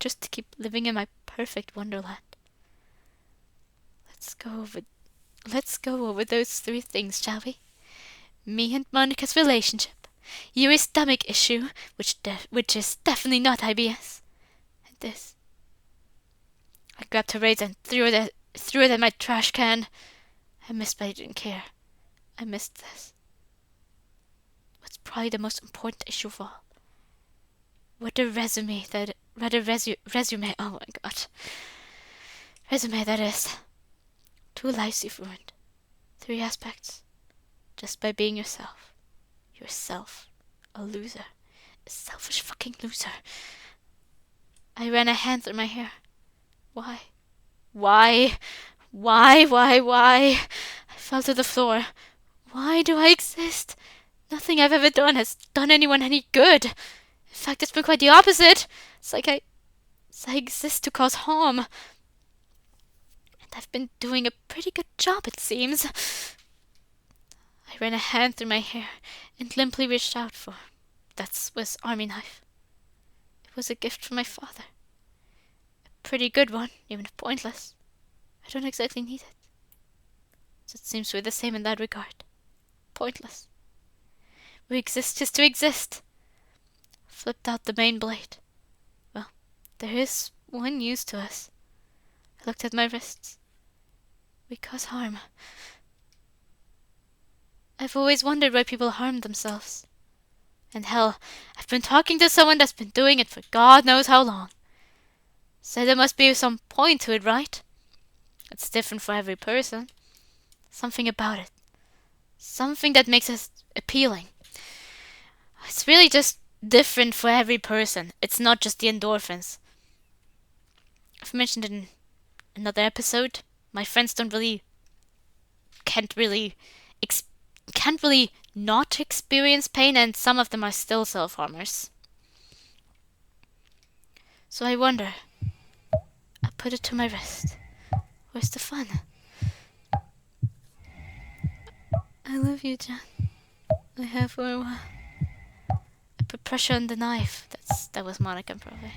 Just to keep living in my perfect wonderland. Let's go over those 3 things, shall we? Me and Monica's relationship, Yuri's stomach issue, which is definitely not IBS, and this. I grabbed her razor and threw it at my trash can. I missed, but I didn't care. I missed this. What's probably the most important issue of all. What a resume, oh my god. Resume that is. 2 lives you've ruined. 3 aspects. Just by being yourself. Yourself. A loser. A selfish fucking loser. I ran a hand through my hair. Why? Why? I fell to the floor. Why do I exist? Nothing I've ever done has done anyone any good. In fact, it's been quite the opposite. It's like I exist to cause harm. And I've been doing a pretty good job, it seems. I ran a hand through my hair and limply reached out for that was army knife. It was a gift from my father. A pretty good one, even if pointless. I don't exactly need it. So it seems we're the same in that regard. Pointless. We exist just to exist. Flipped out the main blade. Well, there is one use to us. I looked at my wrists. We cause harm. I've always wondered why people harm themselves. And hell, I've been talking to someone that's been doing it for God knows how long. So there must be some point to it, right? It's different for every person. Something about it. Something that makes it appealing. It's really just different for every person. It's not just the endorphins. I've mentioned in another episode, my friends can't really not experience pain, and some of them are still self-harmers. So I wonder. I put it to my wrist. Where's the fun? I love you, John. I have for a while. I put pressure on the knife. That was Monica, probably.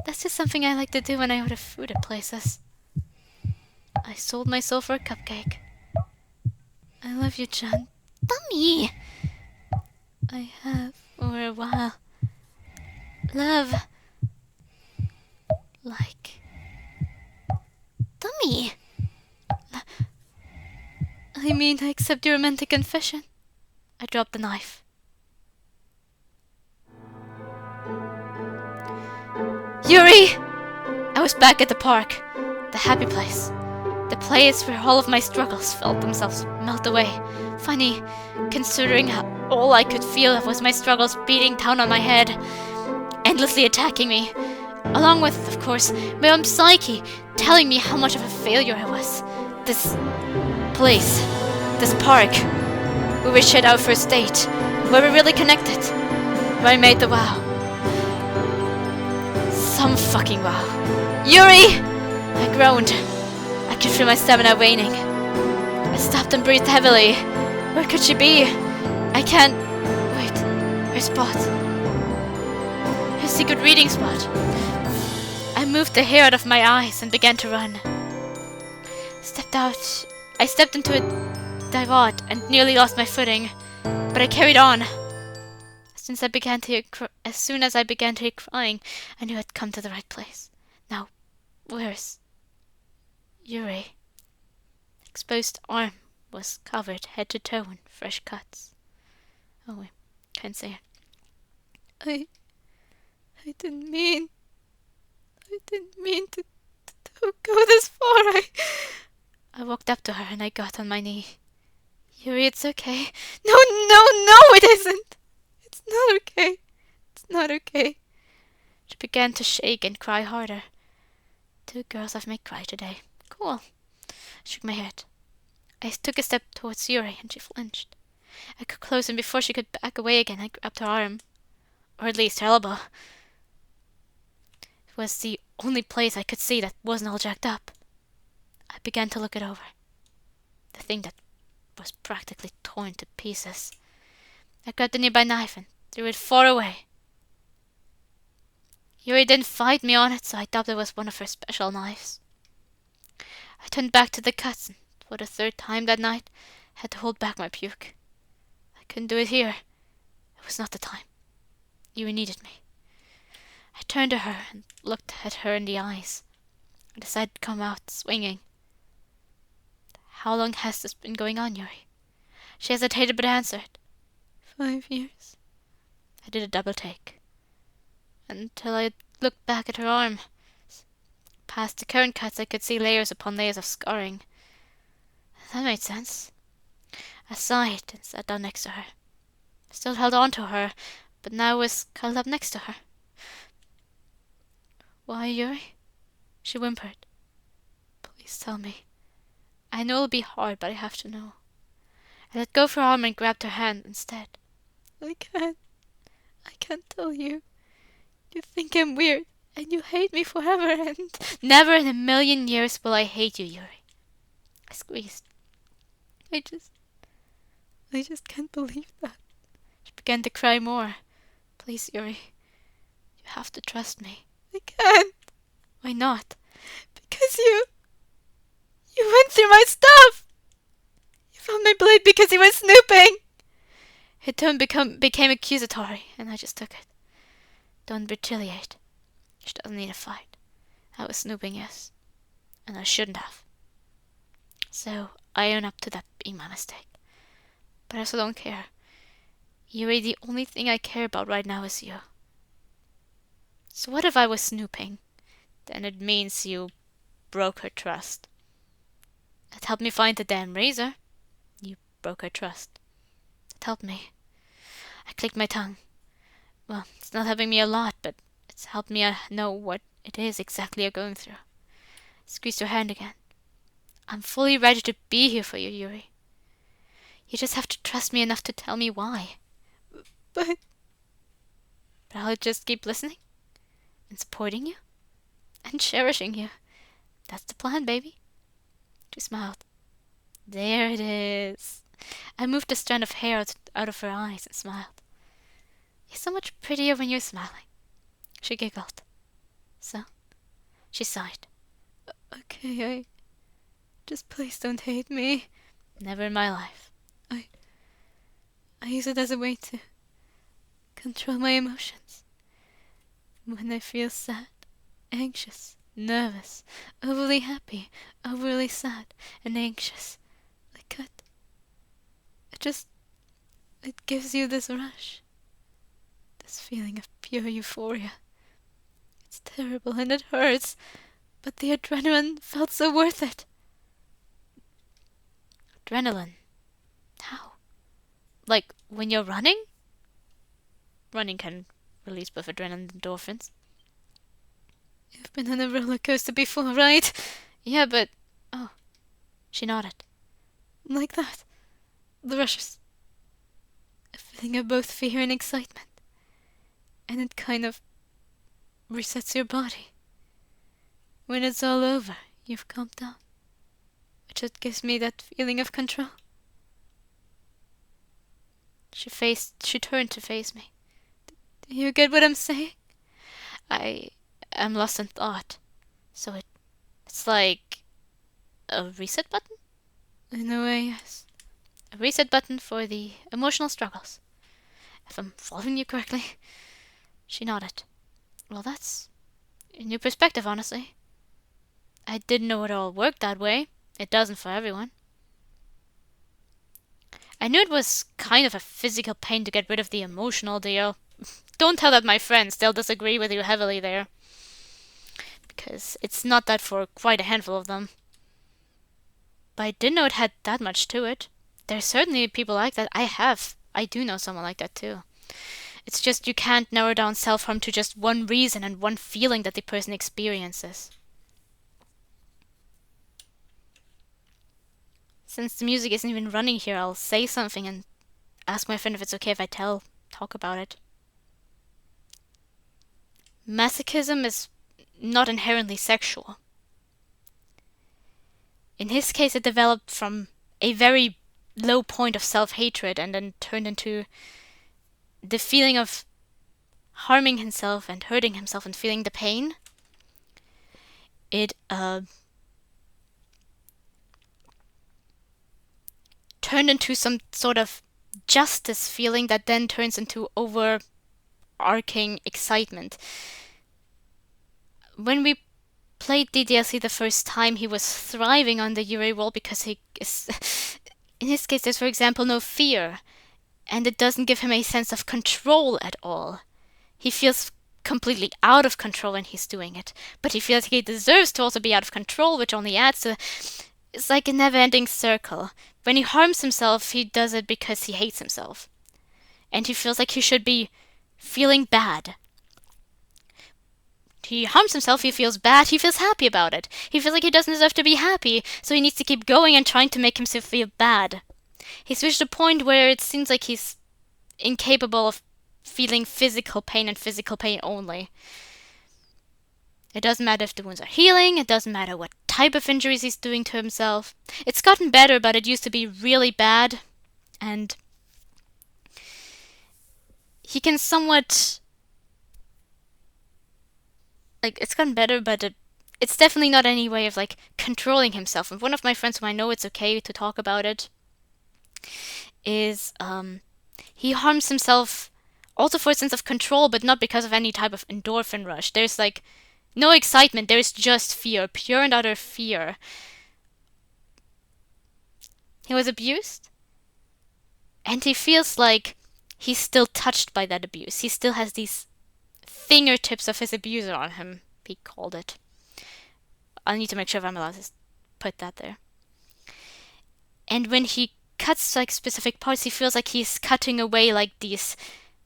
That's just something I like to do when I order food at places. I sold my soul for a cupcake. I love you, John. Dummy! I have for a while. Love. Like. Dummy! I mean, I accept your romantic confession. I dropped the knife. Yuri! I was back at the park. The happy place. The place where all of my struggles felt themselves melt away. Funny, considering how all I could feel was my struggles beating down on my head, endlessly attacking me. Along with, of course, my own psyche telling me how much of a failure I was. This place, this park, where we shared our first date, where we really connected, where I made the vow. Some fucking wow. Yuri! I groaned. I could feel my stamina waning. I stopped and breathed heavily. Where could she be? I can't... Wait. Her spot. Her secret reading spot. I moved the hair out of my eyes and began to run. I stepped into a divot and nearly lost my footing, but I carried on. As soon as I began to hear crying, I knew I'd come to the right place. Now, where's Yuri? Exposed arm was covered head to toe in fresh cuts. Oh, I can't say it. I didn't mean to go this far. I walked up to her and I got on my knee. Yuri, it's okay. No, it isn't. It's not okay. It's not okay. She began to shake and cry harder. 2 girls I've made cry today. Cool. I shook my head. I took a step towards Yuri and she flinched. I got close and before she could back away again, I grabbed her arm. Or at least her elbow. It was the only place I could see that wasn't all jacked up. I began to look it over. The thing that was practically torn to pieces. I grabbed a nearby knife and threw it far away. Yuri didn't fight me on it, so I thought it was one of her special knives. I turned back to the cuts, and for the third time that night, had to hold back my puke. I couldn't do it here. It was not the time. Yuri needed me. I turned to her and looked at her in the eyes. I decided to come out swinging. How long has this been going on, Yuri? She hesitated but answered. 5 years. I did a double take. Until I looked back at her arm. Past the current cuts I could see layers upon layers of scarring. That made sense. I sighed and sat down next to her. I still held on to her, but now was cuddled up next to her. Why, Yuri? She whimpered. Please tell me. I know it'll be hard, but I have to know. I let go of her arm and grabbed her hand instead. I can't tell you. You think I'm weird, and you hate me forever, and... Never in a million years will I hate you, Yuri. I squeezed. I just can't believe that. She began to cry more. Please, Yuri. You have to trust me. I can't. Why not? Because you went through my stuff! You found my blade because you were snooping! Her tone became accusatory, and I just took it. Don't retaliate. She doesn't need a fight. I was snooping, yes. And I shouldn't have. So, I own up to that being my mistake. But I also don't care. Yuri, the only thing I care about right now is you. So what if I was snooping? Then it means you broke her trust. It helped me find the damn razor. You broke her trust. It helped me. I clicked my tongue. Well, it's not helping me a lot, but it's helped me know what it is exactly you're going through. I squeezed her hand again. I'm fully ready to be here for you, Yuri. You just have to trust me enough to tell me why. But I'll just keep listening and supporting you and cherishing you. That's the plan, baby. She smiled. There it is. I moved a strand of hair out of her eyes and smiled. You're so much prettier when you're smiling. She giggled. So? She sighed. Okay, just please don't hate me. Never in my life. I use it as a way to control my emotions. When I feel sad, anxious, nervous, overly happy, overly sad, and anxious, like that. It gives you this rush. This feeling of pure euphoria. It's terrible and it hurts, but the adrenaline felt so worth it. Adrenaline? How? Like when you're running? Running can release both adrenaline and endorphins. You've been on a roller coaster before, right? Yeah, but... Oh. She nodded. Like that. The rushes. A feeling of both fear and excitement. And it kind of resets your body. When it's all over, you've calmed down. It just gives me that feeling of control. She turned to face me. Do you get what I'm saying? I am lost in thought. So it's like a reset button? In a way, yes. A reset button for the emotional struggles. If I'm following you correctly. She nodded. Well, that's a new perspective, honestly. I didn't know it all worked that way. It doesn't for everyone. I knew it was kind of a physical pain to get rid of the emotional deal. Don't tell that my friends, they'll disagree with you heavily there. Because it's not that for quite a handful of them. But I didn't know it had that much to it. There's certainly people like that. I do know someone like that too. It's just you can't narrow down self-harm to just one reason and one feeling that the person experiences. Since the music isn't even running here, I'll say something and ask my friend if it's okay if I talk about it. Masochism is not inherently sexual. In his case, it developed from a very low point of self-hatred and then turned into the feeling of harming himself and hurting himself and feeling the pain. It turned into some sort of justice feeling that then turns into overarching excitement. When we played DDLC the first time, he was thriving on the Yuri role because he is... In his case, there's, for example, no fear, and it doesn't give him a sense of control at all. He feels completely out of control when he's doing it, but he feels he deserves to also be out of control, which only adds to... It's like a never-ending circle. When he harms himself, he does it because he hates himself. And he feels like he should be feeling bad. He harms himself, he feels bad, he feels happy about it. He feels like he doesn't deserve to be happy, so he needs to keep going and trying to make himself feel bad. He's reached a point where it seems like he's incapable of feeling physical pain and physical pain only. It doesn't matter if the wounds are healing, it doesn't matter what type of injuries he's doing to himself. It's gotten better, but it used to be really bad, and he can somewhat... Like, it's gotten better, but it's definitely not any way of, like, controlling himself. And one of my friends whom I know it's okay to talk about it is, he harms himself also for a sense of control, but not because of any type of endorphin rush. There's, like, no excitement, there's just fear, pure and utter fear. He was abused, and he feels like he's still touched by that abuse. He still has these fingertips of his abuser on him, he called it. I'll need to make sure if I'm allowed to put that there. And when he cuts like specific parts, he feels like he's cutting away like these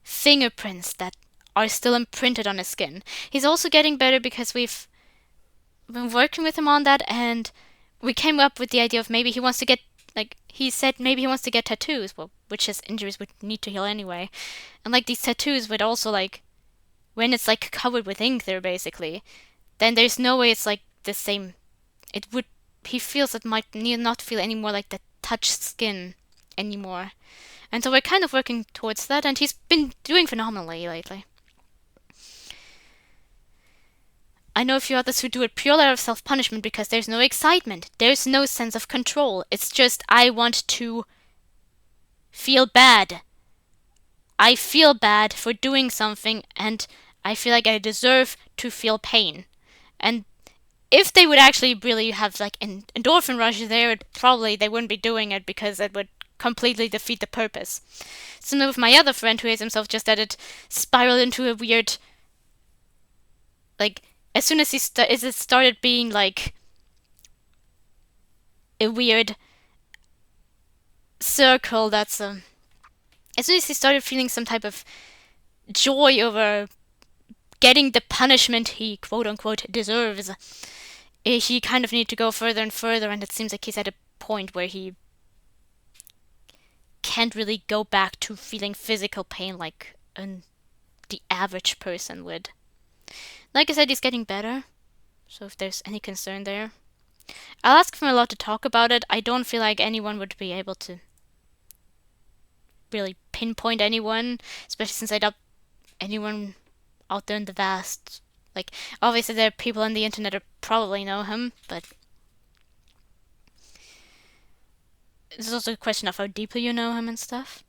fingerprints that are still imprinted on his skin. He's also getting better because we've been working with him on that, and we came up with the idea of maybe he wants to get, like, he said maybe he wants to get tattoos, well, which his injuries would need to heal anyway. And like these tattoos would also, like, when it's like covered with ink there basically, then there's no way it's like the same. It would, he feels it might not feel any more like the touched skin anymore. And so we're kind of working towards that, and he's been doing phenomenally lately. I know a few others who do it purely out of self-punishment because there's no excitement, there's no sense of control. It's just, I want to feel bad. I feel bad for doing something, and I feel like I deserve to feel pain. And if they would actually really have like an endorphin rush there, they wouldn't be doing it because it would completely defeat the purpose. Similar with my other friend who hates himself, just that it spiraled into a weird, like, as soon as it started being like a weird circle that's as soon as he started feeling some type of joy over getting the punishment he quote-unquote deserves, he kind of needed to go further and further, and it seems like he's at a point where he can't really go back to feeling physical pain like the average person would. Like I said, he's getting better, so if there's any concern there, I'll ask him a lot to talk about it. I don't feel like anyone would be able to really pinpoint anyone, especially since I doubt anyone out there in the vast, like, obviously there are people on the internet who probably know him, but there's also a question of how deeply you know him and stuff.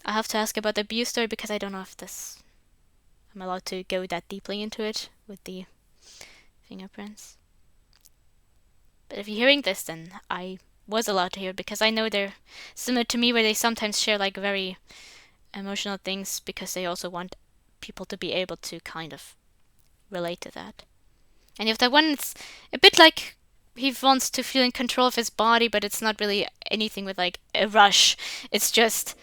I have to ask about the abuse story because I don't know if I'm allowed to go that deeply into it with the fingerprints. But if you're hearing this, then I was allowed to hear it because I know they're similar to me, where they sometimes share like very emotional things because they also want people to be able to kind of relate to that. And if that one, it's a bit like he wants to feel in control of his body, but it's not really anything with like a rush. It's just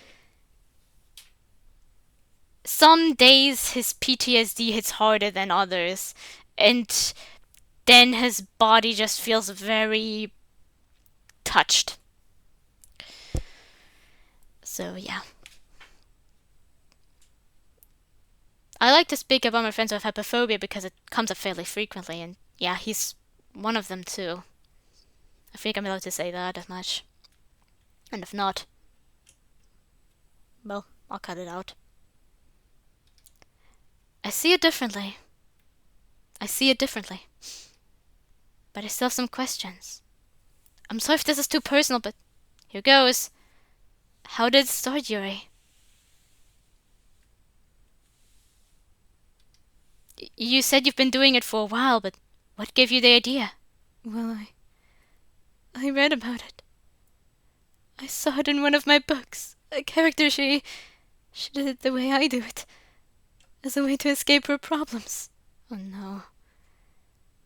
some days his PTSD hits harder than others, and then his body just feels very touched. So yeah. I like to speak about my friends who have hypophobia because it comes up fairly frequently, and yeah, he's one of them too. I think I'm allowed to say that as much. And if not, well, I'll cut it out. I see it differently. But I still have some questions I'm sorry if this is too personal, but here goes. How did it start, Yuri? You said you've been doing it for a while, but what gave you the idea? Well, I read about it. I saw it in one of my books. A character, she did it the way I do it. As a way to escape her problems. Oh no.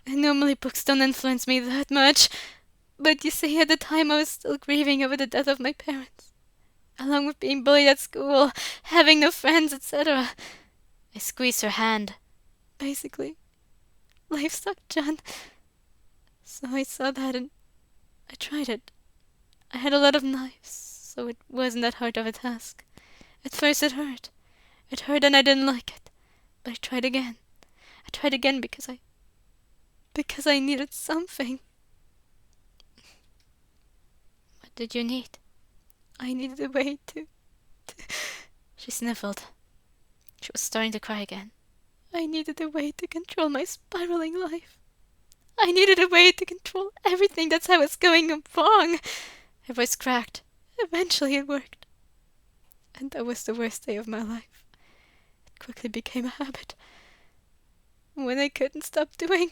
And normally books don't influence me that much. But you see, at the time I was still grieving over the death of my parents. Along with being bullied at school, having no friends, etc. I squeezed her hand. Basically, life sucked, John. So I saw that and I tried it. I had a lot of knives, so it wasn't that hard of a task. At first it hurt. It hurt and I didn't like it. But I tried again. I tried again because I needed something. What did you need? I needed a way to... She sniffled. She was starting to cry again. I needed a way to control my spiraling life. I needed a way to control everything that's how it's going wrong. Her voice cracked. Eventually it worked. And that was the worst day of my life. It quickly became a habit. When I couldn't stop doing,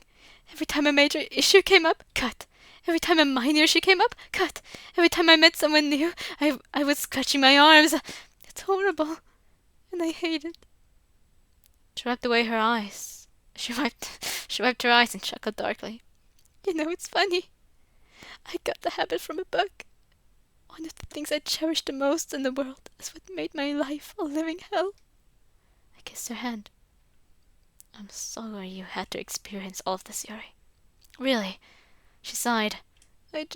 every time a major issue came up, cut. Every time a minor issue came up, cut. Every time I met someone new, I was scratching my arms. It's horrible. And I hate it. She wiped away her eyes. She wiped her eyes and chuckled darkly. You know, it's funny. I got the habit from a book. One of the things I cherish the most in the world is what made my life a living hell. I kissed her hand. I'm sorry you had to experience all of this, Yuri. Really. She sighed. Do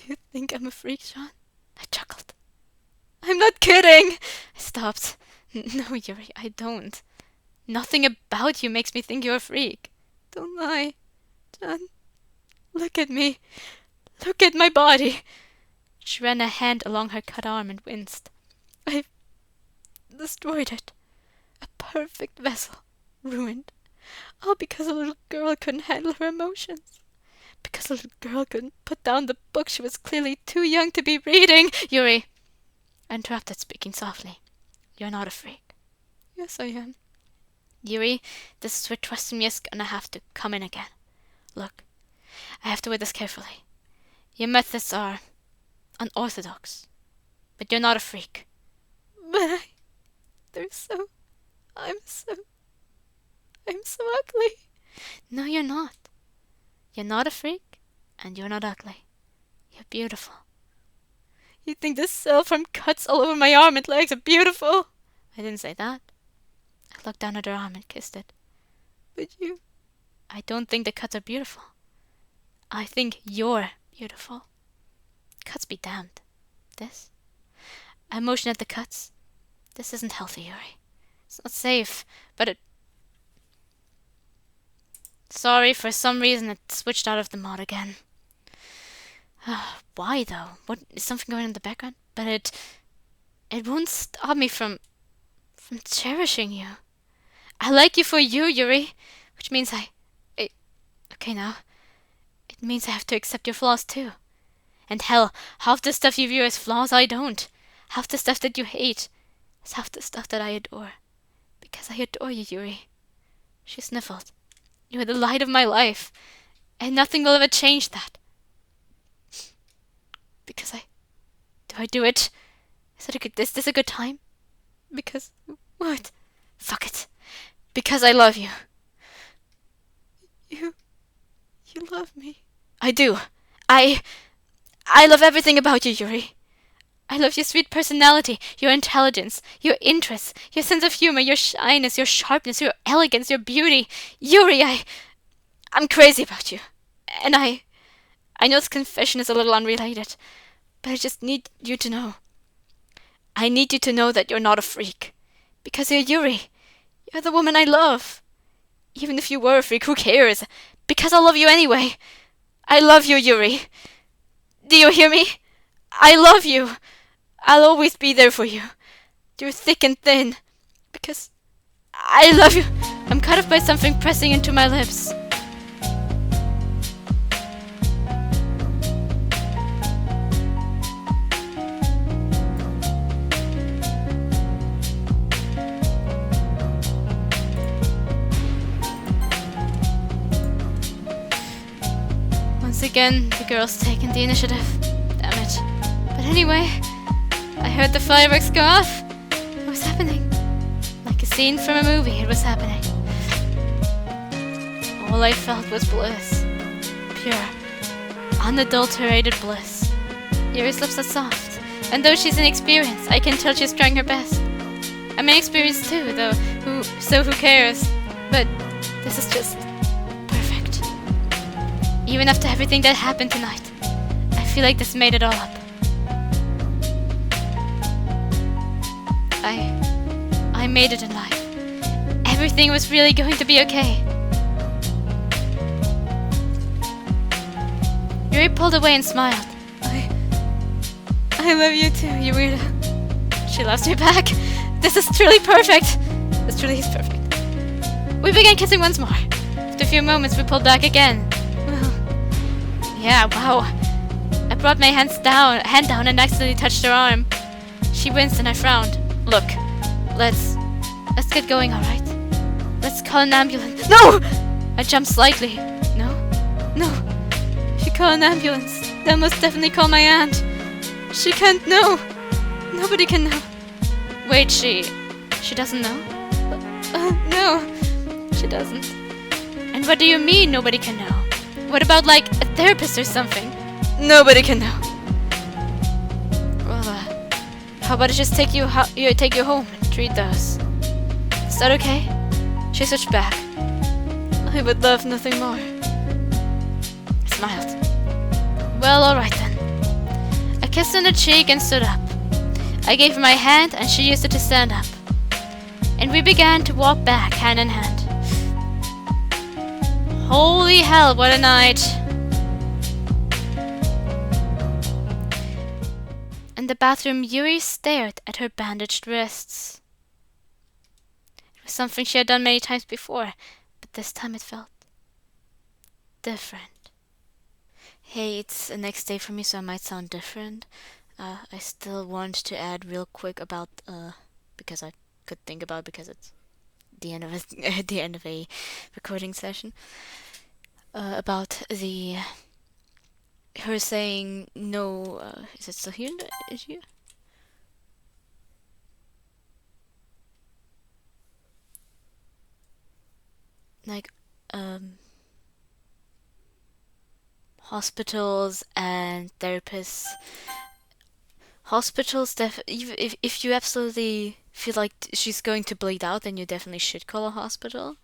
you think I'm a freak, Sean? I chuckled. I'm not kidding! I stopped. No, Yuri, I don't. Nothing about you makes me think you're a freak. Don't lie, John. Look at me. Look at my body. She ran a hand along her cut arm and winced. I've destroyed it. A perfect vessel. Ruined. All because a little girl couldn't handle her emotions. Because a little girl couldn't put down the book she was clearly too young to be reading. Yuri, I interrupted, speaking softly. You're not a freak. Yes, I am. Yuri, this is where trust in me is gonna have to come in again. Look, I have to weigh this carefully. Your methods are unorthodox, but you're not a freak. But I'm so ugly. No, you're not. You're not a freak, and you're not ugly. You're beautiful. You think the cell from cuts all over my arm and legs are beautiful? I didn't say that. I looked down at her arm and kissed it. But you... I don't think the cuts are beautiful. I think you're beautiful. Cuts be damned. This? I motioned at the cuts. This isn't healthy, Yuri. It's not safe, but it... Sorry, for some reason it switched out of the mod again. Why, though? What, is something going on in the background? But it won't stop me from cherishing you. I like you for you, Yuri. Which means okay, now. It means I have to accept your flaws, too. And hell, half the stuff you view as flaws, I don't. Half the stuff that you hate is half the stuff that I adore. Because I adore you, Yuri. She sniffled. You are the light of my life. And nothing will ever change that. Because do I do it? Is this a good time? Because... what? Fuck it. Because I love you. You love me. I do. I love everything about you, Yuri. I love your sweet personality, your intelligence, your interests, your sense of humor, your shyness, your sharpness, your elegance, your beauty. Yuri, I'm crazy about you. And I know this confession is a little unrelated, but I just need you to know. I need you to know that you're not a freak. Because you're Yuri. You're the woman I love. Even if you were a freak, who cares? Because I love you anyway. I love you, Yuri. Do you hear me? I love you. I'll always be there for you. Through thick and thin. Because I love you. I'm cut off by something pressing into my lips. again the girls taking the initiative. Damn it. But anyway, I heard the fireworks go off. It was happening. Like a scene from a movie, it was happening. All I felt was bliss. Pure, unadulterated bliss. Yuri's lips are soft, and though she's inexperienced, I can tell she's trying her best. I'm inexperienced too, though, who cares? But this is just perfect. Even after everything that happened tonight, I feel like this made it all up. I made it in life. Everything was really going to be okay. Yuri pulled away and smiled. I love you too, you weirdo. She loves me back. This is truly perfect. This truly is perfect. We began kissing once more. After a few moments, we pulled back again. Well, yeah, wow. I brought my hand down and accidentally touched her arm. She winced and I frowned. Look, let's get going, all right? Let's call an ambulance. No! I jumped slightly. No. If you call an ambulance, they'll most definitely call my aunt. She can't know. Nobody can know. Wait, she doesn't know? No, she doesn't. And what do you mean nobody can know? What about like a therapist or something? Nobody can know. Well, how about I just take you home and treat those? Is that okay? She switched back. I would love nothing more. I smiled. Well, alright then. I kissed her on the cheek and stood up. I gave her my hand and she used it to stand up. And we began to walk back hand in hand. Holy hell, what a night! In the bathroom, Yuri stared at her bandaged wrists. It was something she had done many times before, but this time it felt different. Hey, it's the next day for me, so I might sound different. I still want to add real quick about, because I could think about, because it's the end of the end of a recording session, about her saying no. Is it still here? Is here? Like hospitals and therapists. Hospitals, if you absolutely feel like she's going to bleed out, then you definitely should call a hospital,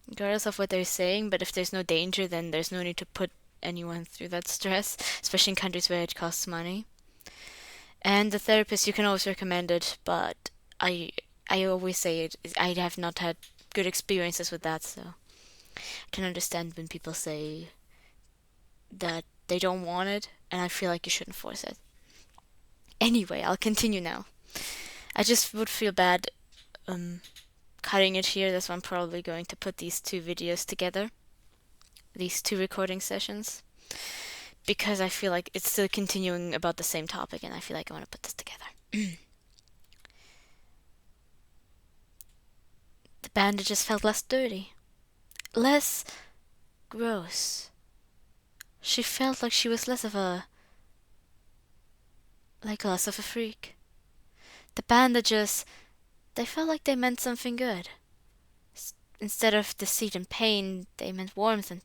regardless of what they're saying. But if there's no danger, then there's no need to put anyone through that stress, especially in countries where it costs money. And the therapist, you can always recommend it, but I always say it. I have not had good experiences with that, so I can understand when people say that they don't want it, and I feel like you shouldn't force it. Anyway, I'll continue now. I just would feel bad cutting it here. That's why I'm probably going to put these two videos together, these two recording sessions, because I feel like it's still continuing about the same topic, and I feel like I want to put this together. The bandages felt less dirty, less gross. She felt like she was less of a freak. The bandages, they felt like they meant something good. Instead of deceit and pain, they meant warmth and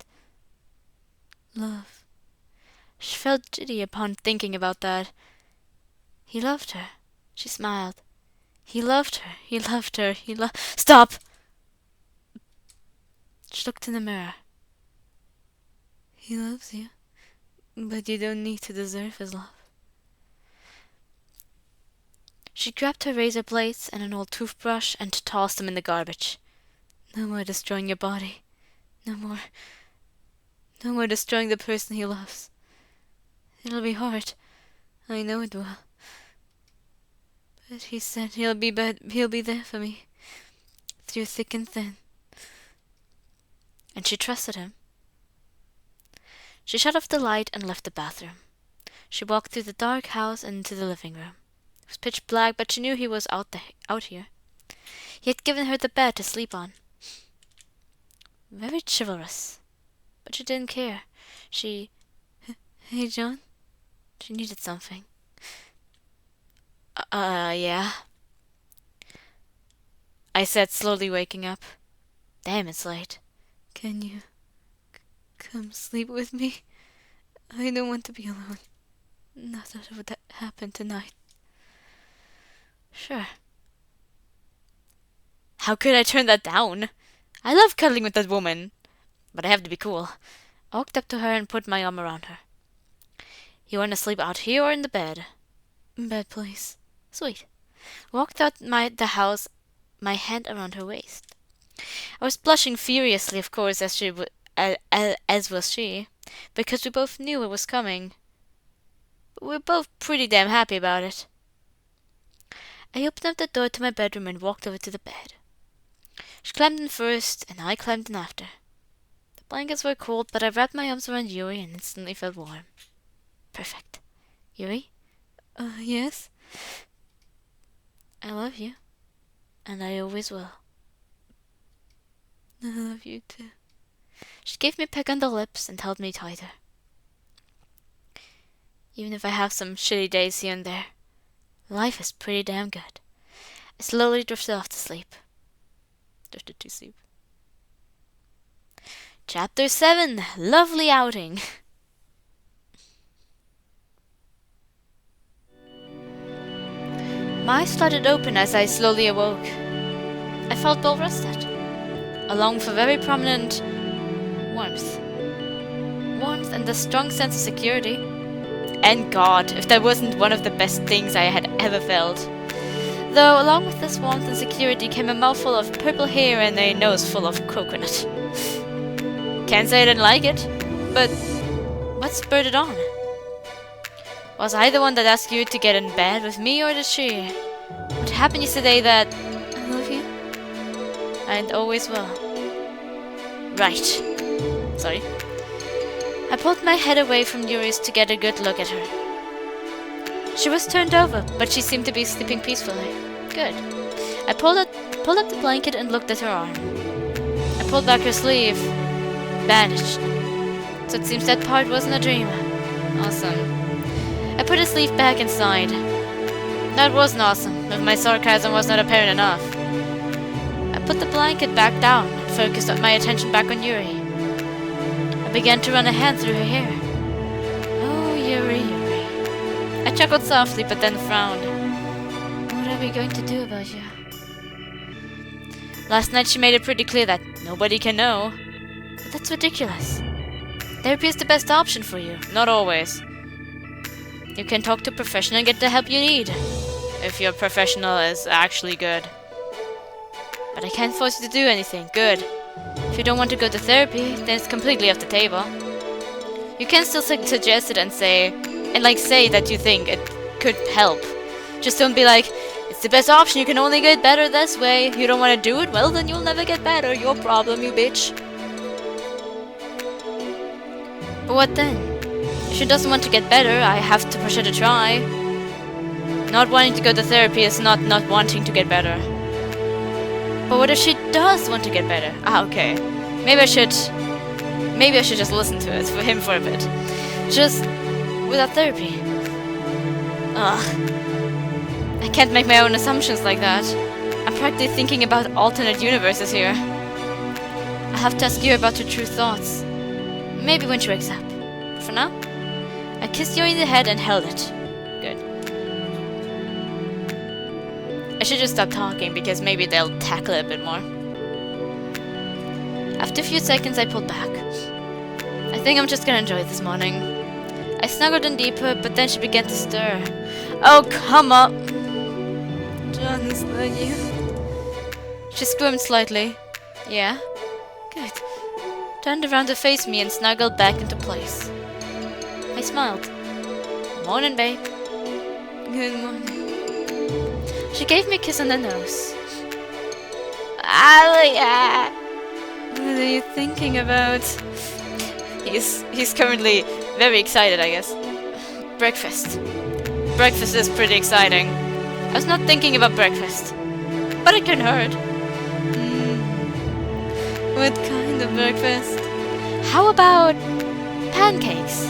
love. She felt giddy upon thinking about that. He loved her. She smiled. He loved her. He loved her. Stop! She looked in the mirror. He loves you, but you don't need to deserve his love. She grabbed her razor blades and an old toothbrush and tossed them in the garbage. No more destroying your body. No more destroying the person he loves. It'll be hard. I know it will. But he said he'll be there for me, through thick and thin. And she trusted him. She shut off the light and left the bathroom. She walked through the dark house and into the living room. It was pitch black, but she knew he was out here. He had given her the bed to sleep on. Very chivalrous. But she didn't care. She Hey, John. She needed something. Yeah, I said, slowly waking up. Damn, it's late. Can you come sleep with me? I don't want to be alone. Not that it would happen tonight. Sure. How could I turn that down? I love cuddling with that woman. But I have to be cool. I walked up to her and put my arm around her. You want to sleep out here or in the bed? Bed, please. Sweet. Walked out the house, my hand around her waist. I was blushing furiously, of course, as was she, because we both knew it was coming. But we were both pretty damn happy about it. I opened up the door to my bedroom and walked over to the bed. She climbed in first, and I climbed in after. The blankets were cold, but I wrapped my arms around Yuri and instantly felt warm. Perfect. Yuri? Yes? I love you. And I always will. I love you too. She gave me a peck on the lips and held me tighter. Even if I have some shitty days here and there, life is pretty damn good. I slowly drifted off to sleep. Drifted to sleep. Chapter 7. Lovely outing. My eyes fluttered open as I slowly awoke. I felt well rested, along with a very prominent warmth. Warmth and a strong sense of security. And God, if that wasn't one of the best things I had ever felt. Though along with this warmth and security came a mouthful of purple hair and a nose full of coconut. Can't say I didn't like it, but what spurred it on? Was I the one that asked you to get in bed with me, or did she? What happened yesterday that I love you. and always will? Right. Sorry. I pulled my head away from Yuri's to get a good look at her. She was turned over, but she seemed to be sleeping peacefully. Good. I pulled up the blanket and looked at her arm. I pulled back her sleeve. Bandaged. So it seems that part wasn't a dream. Awesome. I put the sleeve back inside. That wasn't awesome, if my sarcasm was not apparent enough. I put the blanket back down and focused my attention back on Yuri. I began to run a hand through her hair. Oh, Yuri, Yuri. I chuckled softly, but then frowned. What are we going to do about you? Last night she made it pretty clear that nobody can know. But that's ridiculous. Therapy is the best option for you. Not always. You can talk to a professional and get the help you need. If your professional is actually good. But I can't force you to do anything. Good. If you don't want to go to therapy, then it's completely off the table. You can still suggest it and say that you think it could help. Just don't be like, it's the best option, you can only get better this way. You don't want to do it? Well, then you'll never get better. Your problem, you bitch. But what then? If she doesn't want to get better, I have to push her to try. Not wanting to go to therapy is not wanting to get better. But what if she does want to get better? Okay. Maybe I should just listen to it for him for a bit. Just without therapy. Ugh. I can't make my own assumptions like that. I'm practically thinking about alternate universes here. I have to ask you about her true thoughts. Maybe when she wakes up. For now, I kissed Yuri in the head and held it. Good. I should just stop talking because maybe they'll tackle it a bit more. After a few seconds, I pulled back. I think I'm just gonna enjoy this morning. I snuggled in deeper, but then she began to stir. Oh, come up! John, is that you? She squirmed slightly. Yeah? Good. Turned around to face me and snuggled back into place. I smiled. Morning, babe. Good morning. She gave me a kiss on the nose. What are you thinking about? He's currently very excited, I guess. Breakfast. Breakfast is pretty exciting. I was not thinking about breakfast, but it can hurt. What kind of breakfast? How about pancakes?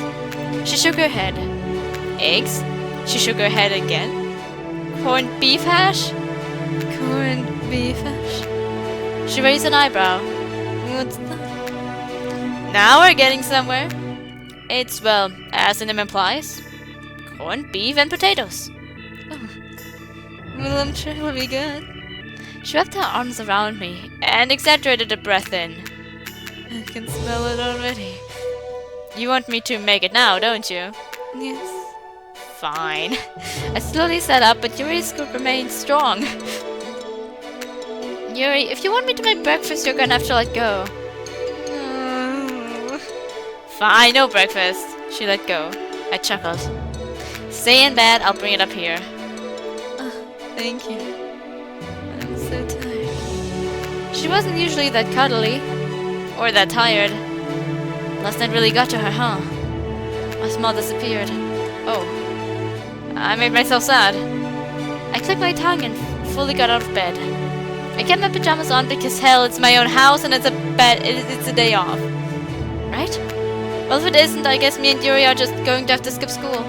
She shook her head. Eggs? She shook her head again. Corned beef hash? Corned beef hash? She raised an eyebrow. What's that? Now we're getting somewhere. It's, well, as the name implies, corned beef and potatoes. Oh. Well, I'm sure it'll be good. She wrapped her arms around me and exaggerated a breath in. I can smell it already. You want me to make it now, don't you? Yes. Fine. I slowly sat up, but Yuri's scoop remained strong. Yuri, if you want me to make breakfast, you're gonna have to let go. Oh. Fine, no breakfast. She let go. I chuckled. Stay in bed, I'll bring it up here. Thank you. I'm so tired. She wasn't usually that cuddly. Or that tired. Last night really got to her, huh? My smile disappeared. Oh. I made myself sad. I clicked my tongue and fully got out of bed. I kept my pajamas on because hell, it's my own house and it's a day off. Right? Well, if it isn't, I guess me and Yuri are just going to have to skip school.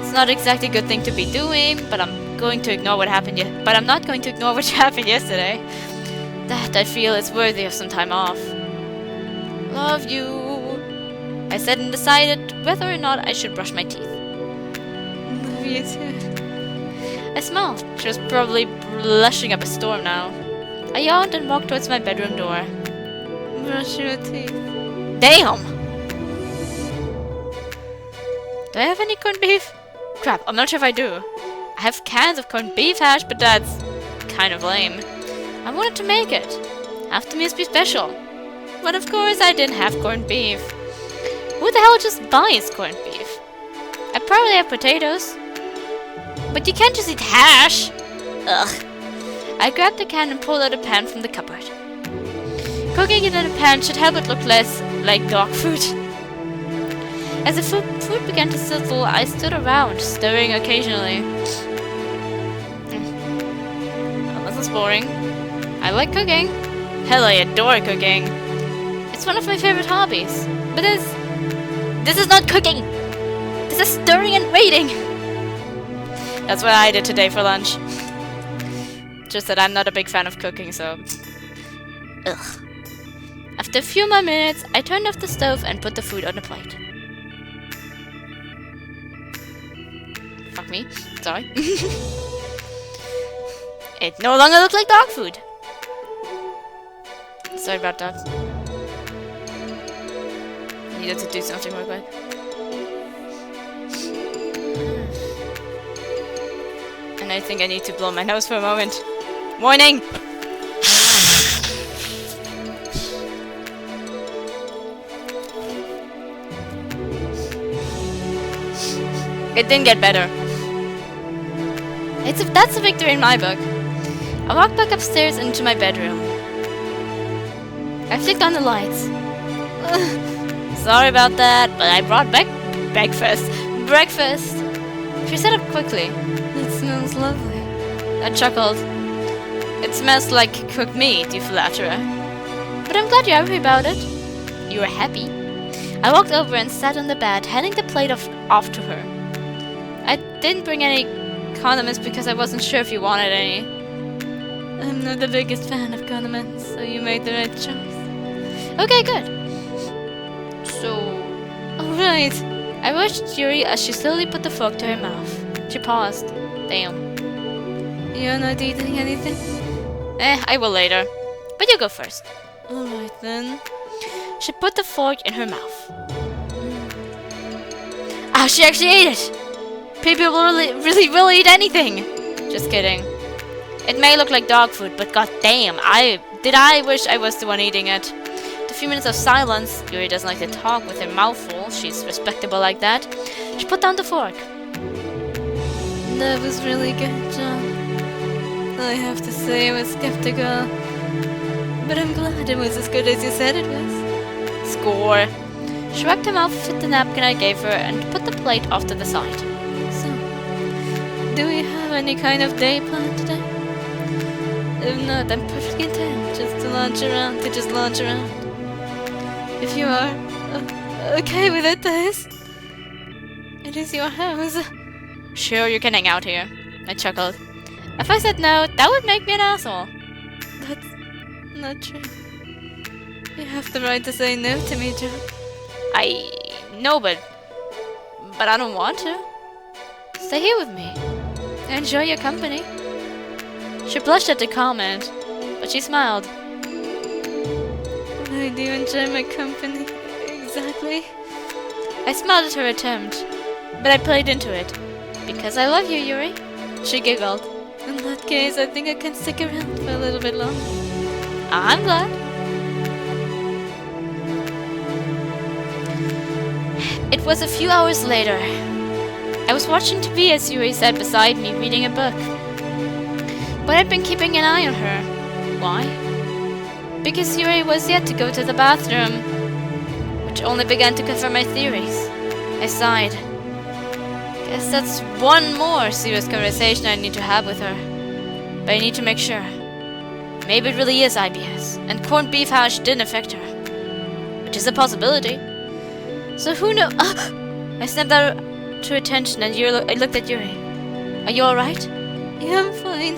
It's not exactly a good thing to be doing, but I'm going to ignore what happened but I'm not going to ignore what happened yesterday. That, I feel, is worthy of some time off. Love you, I said and decided whether or not I should brush my teeth. Love you too. I smiled. She was probably blushing up a storm now. I yawned and walked towards my bedroom door. Brush your teeth. Damn! Do I have any corned beef? Crap, I'm not sure if I do. I have cans of corned beef hash, but that's kind of lame. I wanted to make it. Have to be special. But of course I didn't have corned beef. Who the hell just buys corned beef? I probably have potatoes. But you can't just eat hash! Ugh. I grabbed a can and pulled out a pan from the cupboard. Cooking it in a pan should help it look less like dog food. As the food began to sizzle, I stood around, stirring occasionally. Well, this is boring. I like cooking. Hell, I adore cooking. It's one of my favorite hobbies. But this is not cooking! This is stirring and waiting! That's what I did today for lunch. Just that I'm not a big fan of cooking, so... Ugh. After a few more minutes, I turned off the stove and put the food on a plate. Fuck me. Sorry. It no longer looked like dog food. Sorry about that. Needed to do something real quick. And I think I need to blow my nose for a moment. Warning! It didn't get better. That's a victory in my book. I walked back upstairs into my bedroom. I flicked on the lights. Sorry about that, but I brought back breakfast. Breakfast! She sat up quickly. It smells lovely. I chuckled. It smells like cooked meat, you flatterer. But I'm glad you're happy about it. You were happy. I walked over and sat on the bed, handing the plate off to her. I didn't bring any condiments because I wasn't sure if you wanted any. I'm not the biggest fan of condiments, so you made the right choice. Okay, good. So... Alright. I watched Yuri as she slowly put the fork to her mouth. She paused. Damn. You're not eating anything? I will later. But you go first. Alright then. She put the fork in her mouth. Ah, she actually ate it! People really eat anything! Just kidding. It may look like dog food, but goddamn, I wish I was the one eating it. After a few minutes of silence, Yuri doesn't like to talk with her mouth full. She's respectable like that. She put down the fork. That was really good, John. I have to say I was skeptical. But I'm glad it was as good as you said it was. Score. She wiped her mouth with the napkin I gave her and put the plate off to the side. So, do we have any kind of day plan today? If not, I'm perfectly content just to launch around. If you are okay with it, that is. It is your house. Sure, you can hang out here. I chuckled. If I said no, that would make me an asshole. That's not true. You have the right to say no to me, John. I know, but I don't want to. Stay here with me. Enjoy your company. She blushed at the comment, but she smiled. Why do you enjoy my company? Exactly. I smiled at her attempt, but I played into it. Because I love you, Yuri. She giggled. In that case, I think I can stick around for a little bit longer. I'm glad. It was a few hours later. I was watching TV as Yuri sat beside me reading a book. But I'd been keeping an eye on her. Why? Because Yuri was yet to go to the bathroom, which only began to confirm my theories. I sighed. Guess that's one more serious conversation I need to have with her. But I need to make sure. Maybe it really is IBS, and corned beef hash didn't affect her. Which is a possibility. So who knows? I snapped out to attention and I looked at Yuri. Are you alright? Yeah, I'm fine.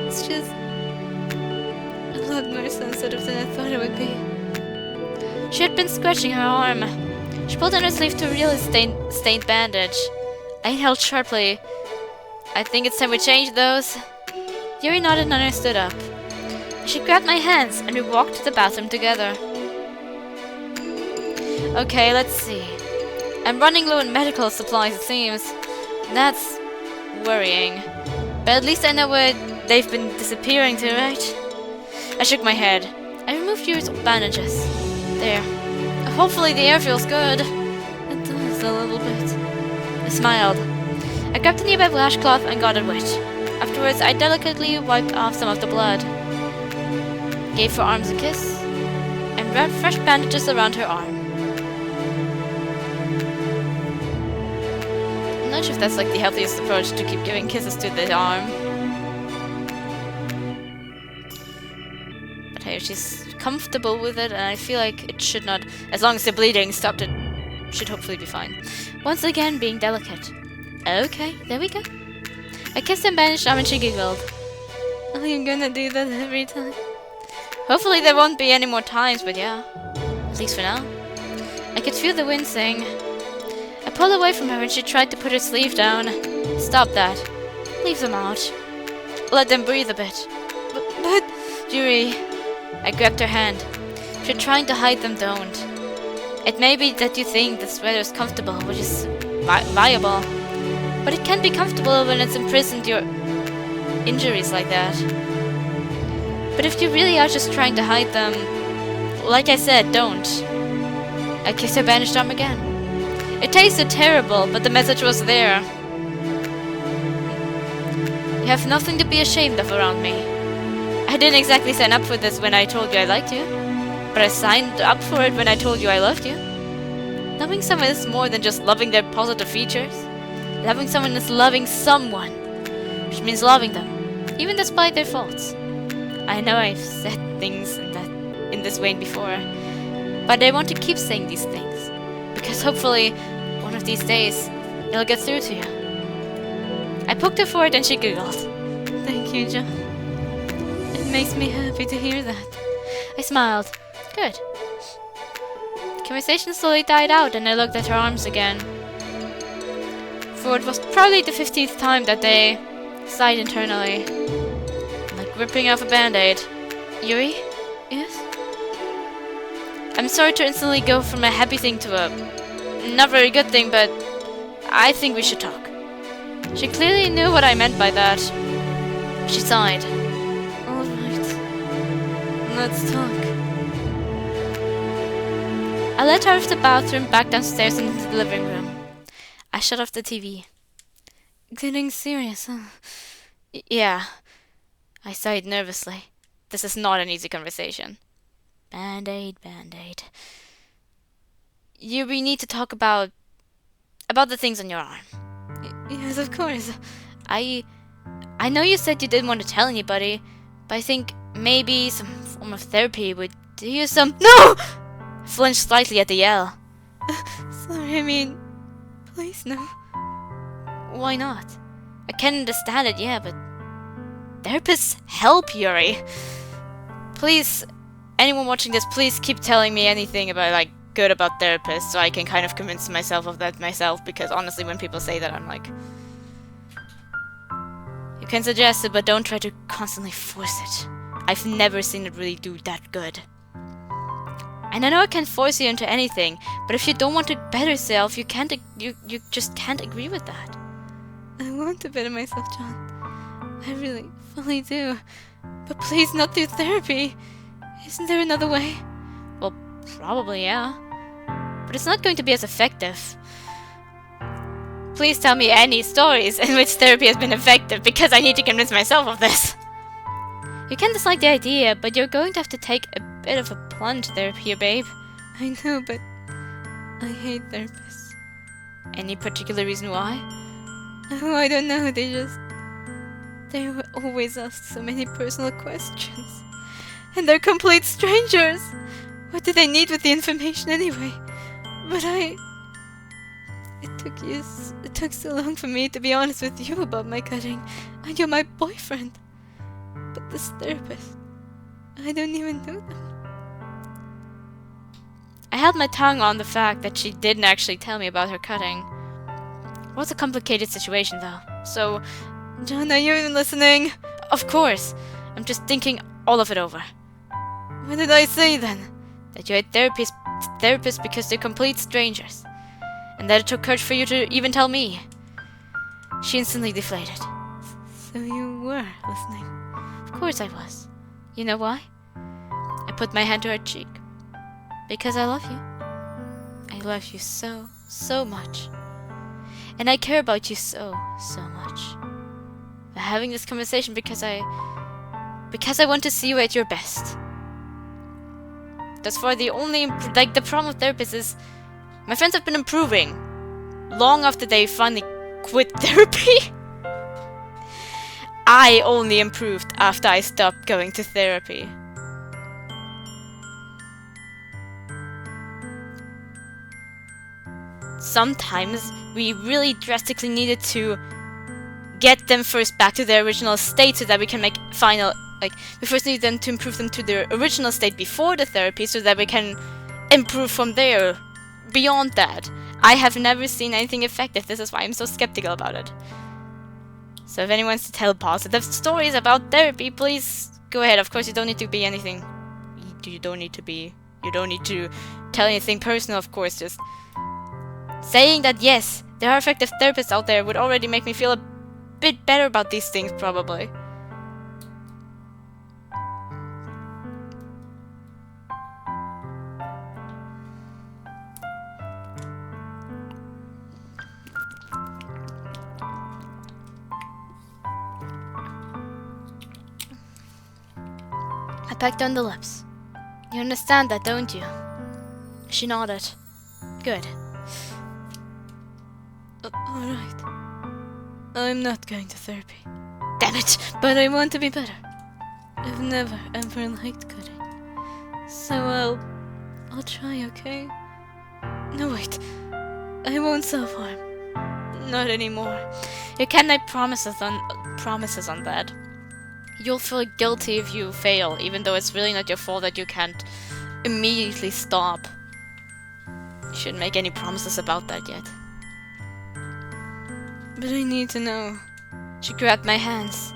It's just a lot more sensitive than I thought it would be. She had been scratching her arm. She pulled on her sleeve to reveal a stained bandage. I inhaled sharply. I think it's time we change those. Yuri nodded and I stood up. She grabbed my hands and we walked to the bathroom together. Okay, let's see. I'm running low on medical supplies, it seems. That's worrying. But at least I know where they've been disappearing to, right? I shook my head. I removed Yuri's bandages. There. Hopefully the air feels good. It does a little bit. I smiled. I grabbed a nearby washcloth and got it wet. Afterwards, I delicately wiped off some of the blood. Gave her arms a kiss, and wrapped fresh bandages around her arm. I'm not sure if that's like the healthiest approach to keep giving kisses to the arm. But hey, she's comfortable with it, and I feel like it should not, as long as the bleeding stopped, it should hopefully be fine. Once again, being delicate. Okay, there we go. I kissed and bandaged arm and she giggled. Are you gonna do that every time? Hopefully there won't be any more times, but yeah. At least for now. I could feel the wincing. I pulled away from her and she tried to put her sleeve down. Stop that. Leave them out. Let them breathe a bit. But Yuri. I grabbed her hand. If you're trying to hide them, don't. It may be that you think the sweater is comfortable, which is viable. But it can't be comfortable when it's imprisoned your injuries like that. But if you really are just trying to hide them, like I said, don't. I kissed her bandaged arm again. It tasted terrible, but the message was there. You have nothing to be ashamed of around me. I didn't exactly sign up for this when I told you I liked you, but I signed up for it when I told you I loved you. Loving someone is more than just loving their positive features. Loving someone is loving someone, which means loving them, even despite their faults. I know I've said things in this way before, but I want to keep saying these things, because hopefully, one of these days, it'll get through to you. I poked her forehead and she giggled. Thank you, John. It makes me happy to hear that. I smiled. Good. The conversation slowly died out and I looked at her arms again. For it was probably the 15th time that they sighed internally. Like ripping off a band-aid. Yuri? Yes? I'm sorry to instantly go from a happy thing to a not very good thing, but I think we should talk. She clearly knew what I meant by that. She sighed. Alright. Let's talk. I led her out of the bathroom, back downstairs and into the living room. I shut off the TV. Getting serious, huh? Yeah. I sighed nervously. This is not an easy conversation. Band-aid, band-aid. We need to talk about the things on your arm. Yes, of course. I know you said you didn't want to tell anybody, but I think maybe some form of therapy would do you some— No! I flinched slightly at the yell. Sorry, I mean, please no. why not? I can understand it, yeah, but therapists help, Yuri. Please, anyone watching this, please keep telling me anything about, like, good about therapists so I can kind of convince myself of that myself, because honestly, when people say that, I'm like, you can suggest it, but don't try to constantly force it. I've never seen it really do that good. And I know I can't force you into anything, but if you don't want to better yourself, you just can't agree with that. I want to better myself, John. I really, fully do. But please, not through therapy. Isn't there another way? Well, probably, yeah. But it's not going to be as effective. Please tell me any stories in which therapy has been effective, because I need to convince myself of this. You can dislike the idea, but you're going to have to take a bit of a plunge there, here, babe. I know, but I hate therapists. Any particular reason why? Oh, I don't know, they always ask so many personal questions. And they're complete strangers! What do they need with the information anyway? But it took so long for me to be honest with you about my cutting, and you're my boyfriend. But this therapist, I don't even know them. I held my tongue on the fact that she didn't actually tell me about her cutting. It was a complicated situation, though, so... John, are you even listening? Of course! I'm just thinking all of it over. What did I say then? That you had therapists because they're complete strangers. And that it took courage for you to even tell me. She instantly deflated. So you were listening? Of course I was. You know why? I put my hand to her cheek. Because I love you. I love you so, so much. And I care about you so, so much. We're having this conversation because I want to see you at your best. That's for the only, the problem with therapists is my friends have been improving long after they finally quit therapy. I only improved after I stopped going to therapy. Sometimes we really drastically needed to get them first back to their original state so that we can make final, we first need them to improve them to their original state before the therapy so that we can improve from there. Beyond that, I have never seen anything effective. This is why I'm so skeptical about it. So if anyone wants to tell positive stories about therapy, please go ahead. Of course, you don't need to be anything. You don't need to tell anything personal, of course. Just saying that yes, there are effective therapists out there would already make me feel a bit better about these things, probably. I pecked on the lips. You understand that, don't you? She nodded. Good. Alright. I'm not going to therapy. Damn it! But I want to be better. I've never ever liked cutting. So I'll try, okay? No, wait. I won't self-harm. Not anymore. You can't make promises on that. You'll feel guilty if you fail, even though it's really not your fault that you can't immediately stop. You shouldn't make any promises about that yet. But I need to know. She grabbed my hands.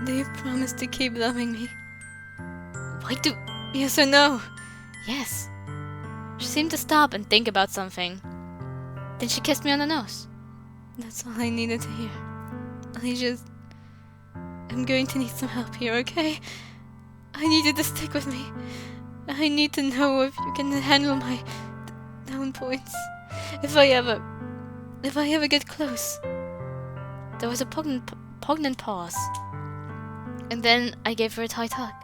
Do you promise to keep loving me? Why do... Yes or no? Yes. She seemed to stop and think about something. Then she kissed me on the nose. That's all I needed to hear. I'm going to need some help here, okay? I need you to stick with me. I need to know if you can handle my down points. If I ever get close. There was a poignant pause. And then I gave her a tight hug.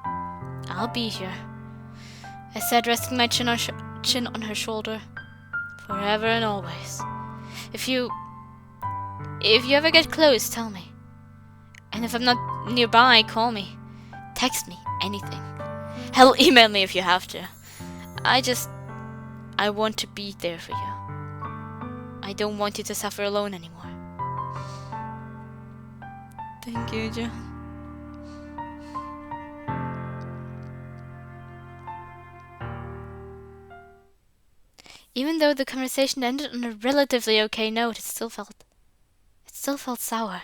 I'll be here, I said, resting my chin on her shoulder. Forever and always. If you ever get close, tell me. And if I'm not nearby, call me. Text me, anything. Hell, email me if you have to. I want to be there for you. I don't want you to suffer alone anymore. Thank you, John. Even though the conversation ended on a relatively okay note, it still felt sour.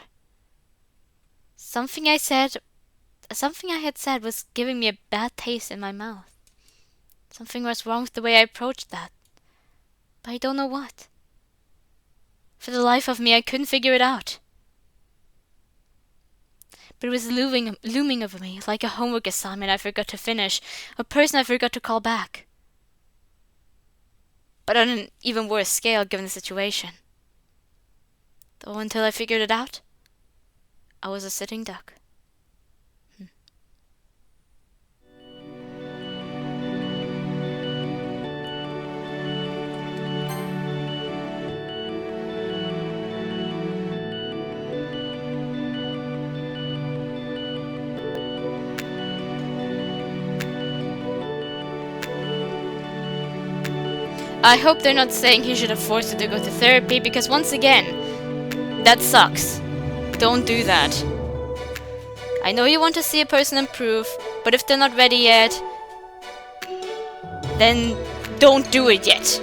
Something I had said was giving me a bad taste in my mouth. Something was wrong with the way I approached that. But I don't know what. For the life of me, I couldn't figure it out. But it was looming over me like a homework assignment I forgot to finish, a person I forgot to call back. But on an even worse scale given the situation. Though until I figured it out, I was a sitting duck. I hope they're not saying he should have forced her to go to therapy, because once again, that sucks. Don't do that. I know you want to see a person improve, but if they're not ready yet, then don't do it yet.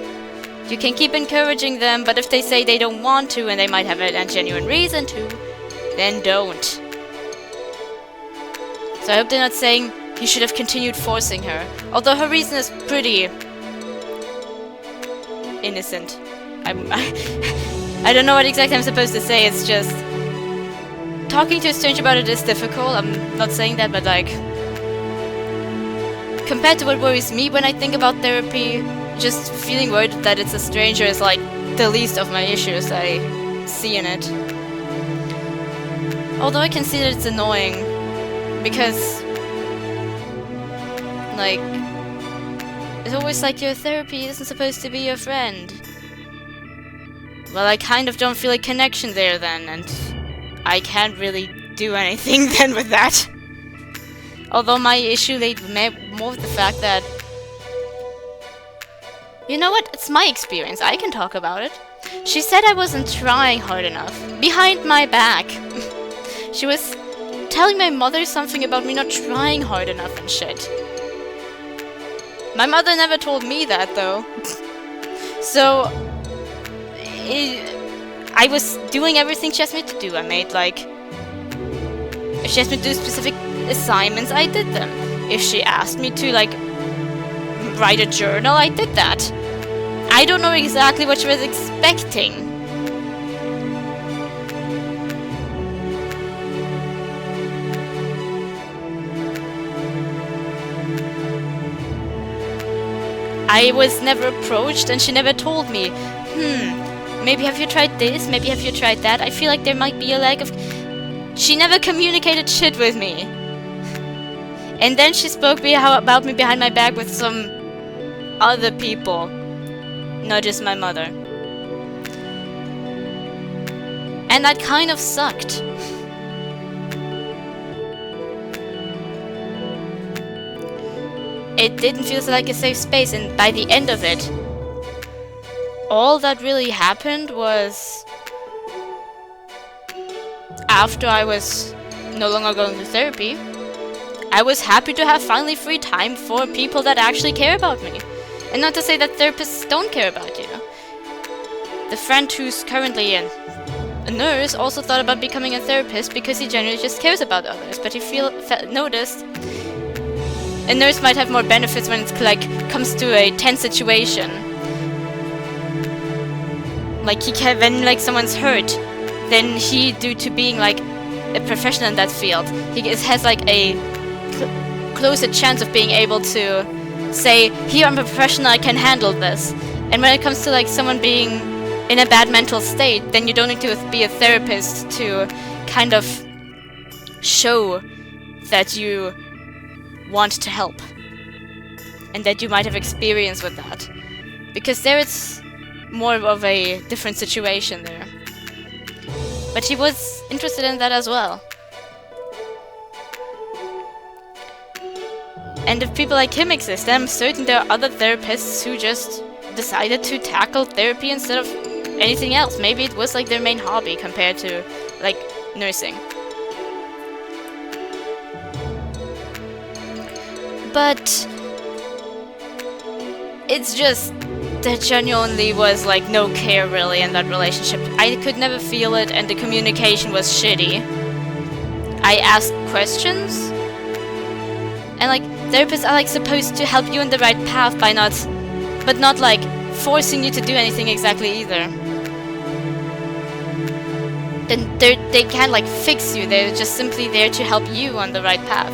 You can keep encouraging them, but if they say they don't want to and they might have a genuine reason to, then don't. So I hope they're not saying he should have continued forcing her, although her reason is pretty innocent. I don't know what exactly I'm supposed to say. It's just talking to a stranger about it is difficult. I'm not saying that, but like compared to what worries me when I think about therapy, just feeling worried that it's a stranger is like the least of my issues I see in it. Although I can see that it's annoying because like it's always like your therapy isn't supposed to be your friend. Well, I kind of don't feel a connection there then, and I can't really do anything then with that. Although my issue laid more with the fact that... You know what? It's my experience. I can talk about it. She said I wasn't trying hard enough. Behind my back. She was telling my mother something about me not trying hard enough and shit. My mother never told me that, though. So, I was doing everything she asked me to do. I made, like... If she asked me to do specific assignments, I did them. If she asked me to, like, write a journal, I did that. I don't know exactly what she was expecting. I was never approached and she never told me, maybe have you tried this, maybe have you tried that. I feel like there might be a lack of... She never communicated shit with me. And then she spoke about me behind my back with some other people. Not just my mother. And that kind of sucked. It didn't feel like a safe space, and by the end of it, all that really happened was after I was no longer going to therapy, I was happy to have finally free time for people that actually care about me. And not to say that therapists don't care about you. The friend who's currently a nurse also thought about becoming a therapist because he genuinely just cares about others, but he noticed a nurse might have more benefits when it's like comes to a tense situation. Like when like someone's hurt, then he, due to being like a professional in that field, he has like a closer chance of being able to say, here I'm a professional, I can handle this. And when it comes to like someone being in a bad mental state, then you don't need to be a therapist to kind of show that you want to help and that you might have experience with that, because there it's more of a different situation there. But he was interested in that as well. And if people like him exist, I'm certain there are other therapists who just decided to tackle therapy instead of anything else. Maybe it was like their main hobby compared to like nursing. But it's just there genuinely was like no care really in that relationship. I could never feel it, and the communication was shitty. I asked questions, and like therapists are like supposed to help you in the right path by but not like forcing you to do anything exactly either. Then they can't like fix you. They're just simply there to help you on the right path.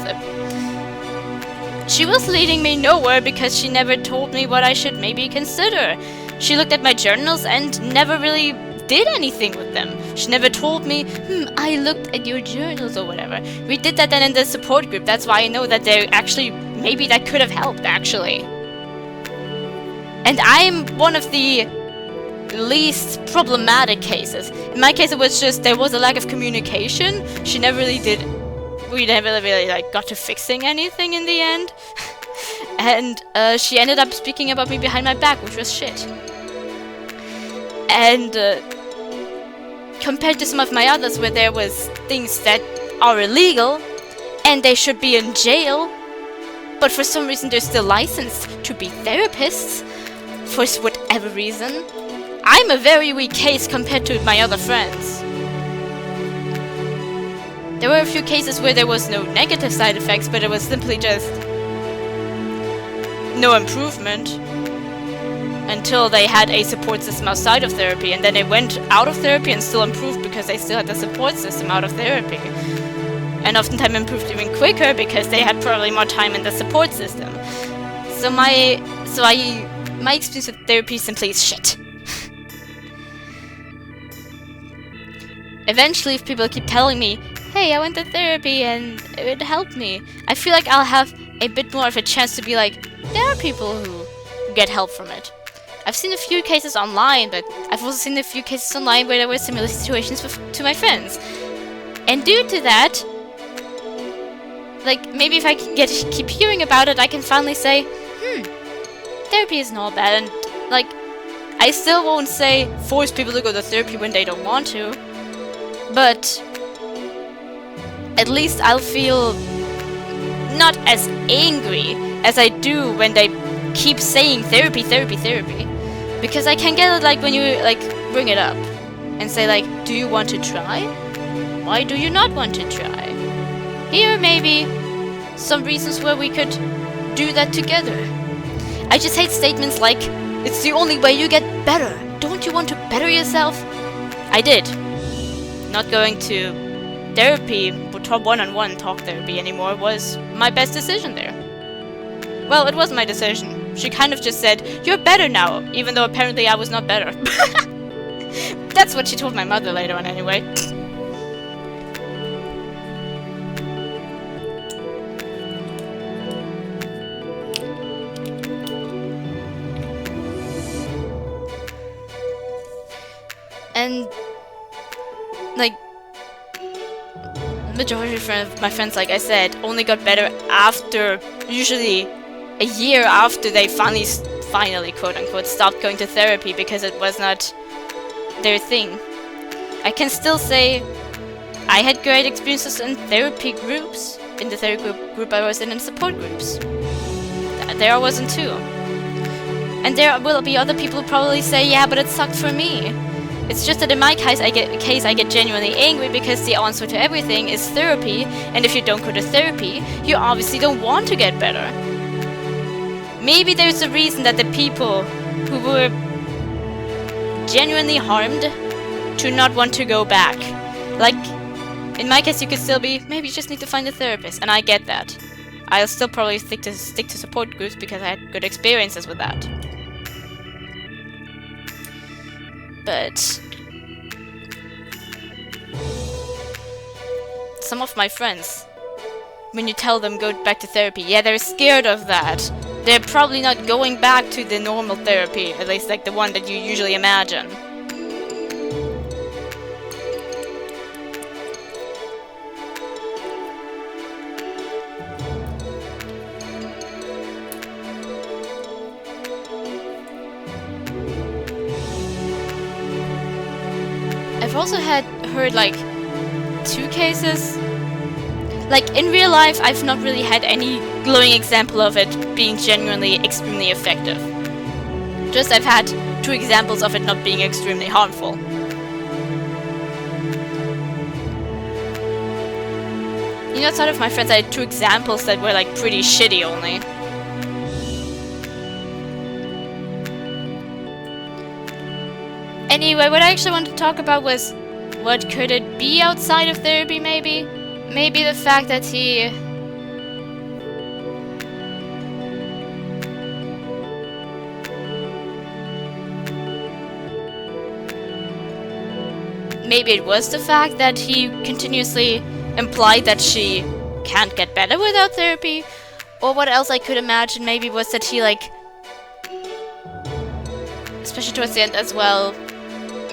She was leading me nowhere because she never told me what I should maybe consider. She looked at my journals and never really did anything with them. She never told me, I looked at your journals or whatever. We did that then in the support group. That's why I know that maybe that could have helped actually. And I'm one of the least problematic cases. In my case, it was just there was a lack of communication. We never really like got to fixing anything in the end. And she ended up speaking about me behind my back, which was shit. And compared to some of my others where there was things that are illegal and they should be in jail, but for some reason they're still licensed to be therapists for whatever reason, I'm a very weak case compared to my other friends. There were a few cases where there was no negative side effects, but it was simply just no improvement until they had a support system outside of therapy, and then they went out of therapy and still improved because they still had the support system out of therapy. And oftentimes improved even quicker because they had probably more time in the support system. So my experience with therapy simply is shit. Eventually, if people keep telling me, hey, I went to therapy and it helped me, I feel like I'll have a bit more of a chance to be like, there are people who get help from it. I've seen a few cases online, but I've also seen a few cases online where there were similar situations to my friends. And due to that, like, maybe if I can keep hearing about it, I can finally say, therapy is not bad. And, like, I still won't say force people to go to therapy when they don't want to. But at least I'll feel not as angry as I do when they keep saying therapy, therapy, therapy. Because I can get it like when you like bring it up and say like, do you want to try? Why do you not want to try? Here maybe some reasons where we could do that together. I just hate statements like, it's the only way you get better. Don't you want to better yourself? I did. Not going to therapy, one-on-one talk therapy anymore was my best decision there. Well, it was my decision. She kind of just said, you're better now, even though apparently I was not better. That's what she told my mother later on anyway. And like majority of my friends, like I said, only got better after, usually a year after they finally quote unquote stopped going to therapy because it was not their thing. I can still say I had great experiences in therapy groups, in the therapy group I was in and support groups. There I wasn't too. And there will be other people who probably say, yeah, but it sucked for me. It's just that in my case, I get genuinely angry because the answer to everything is therapy, and if you don't go to therapy, you obviously don't want to get better. Maybe there's a reason that the people who were genuinely harmed to not want to go back. Like, in my case, you could still be, maybe you just need to find a therapist, and I get that. I'll still probably stick to support groups because I had good experiences with that. But some of my friends, when you tell them go back to therapy, yeah, they're scared of that. They're probably not going back to the normal therapy, at least like the one that you usually imagine. I've also heard like 2 cases. Like in real life, I've not really had any glowing example of it being genuinely extremely effective. Just I've had 2 examples of it not being extremely harmful. You know, outside of my friends, I had 2 examples that were like pretty shitty only. Anyway, what I actually wanted to talk about was what could it be outside of therapy, maybe? Maybe the fact that he... Maybe it was the fact that he continuously implied that she can't get better without therapy. Or what else I could imagine maybe was that he like... especially towards the end as well,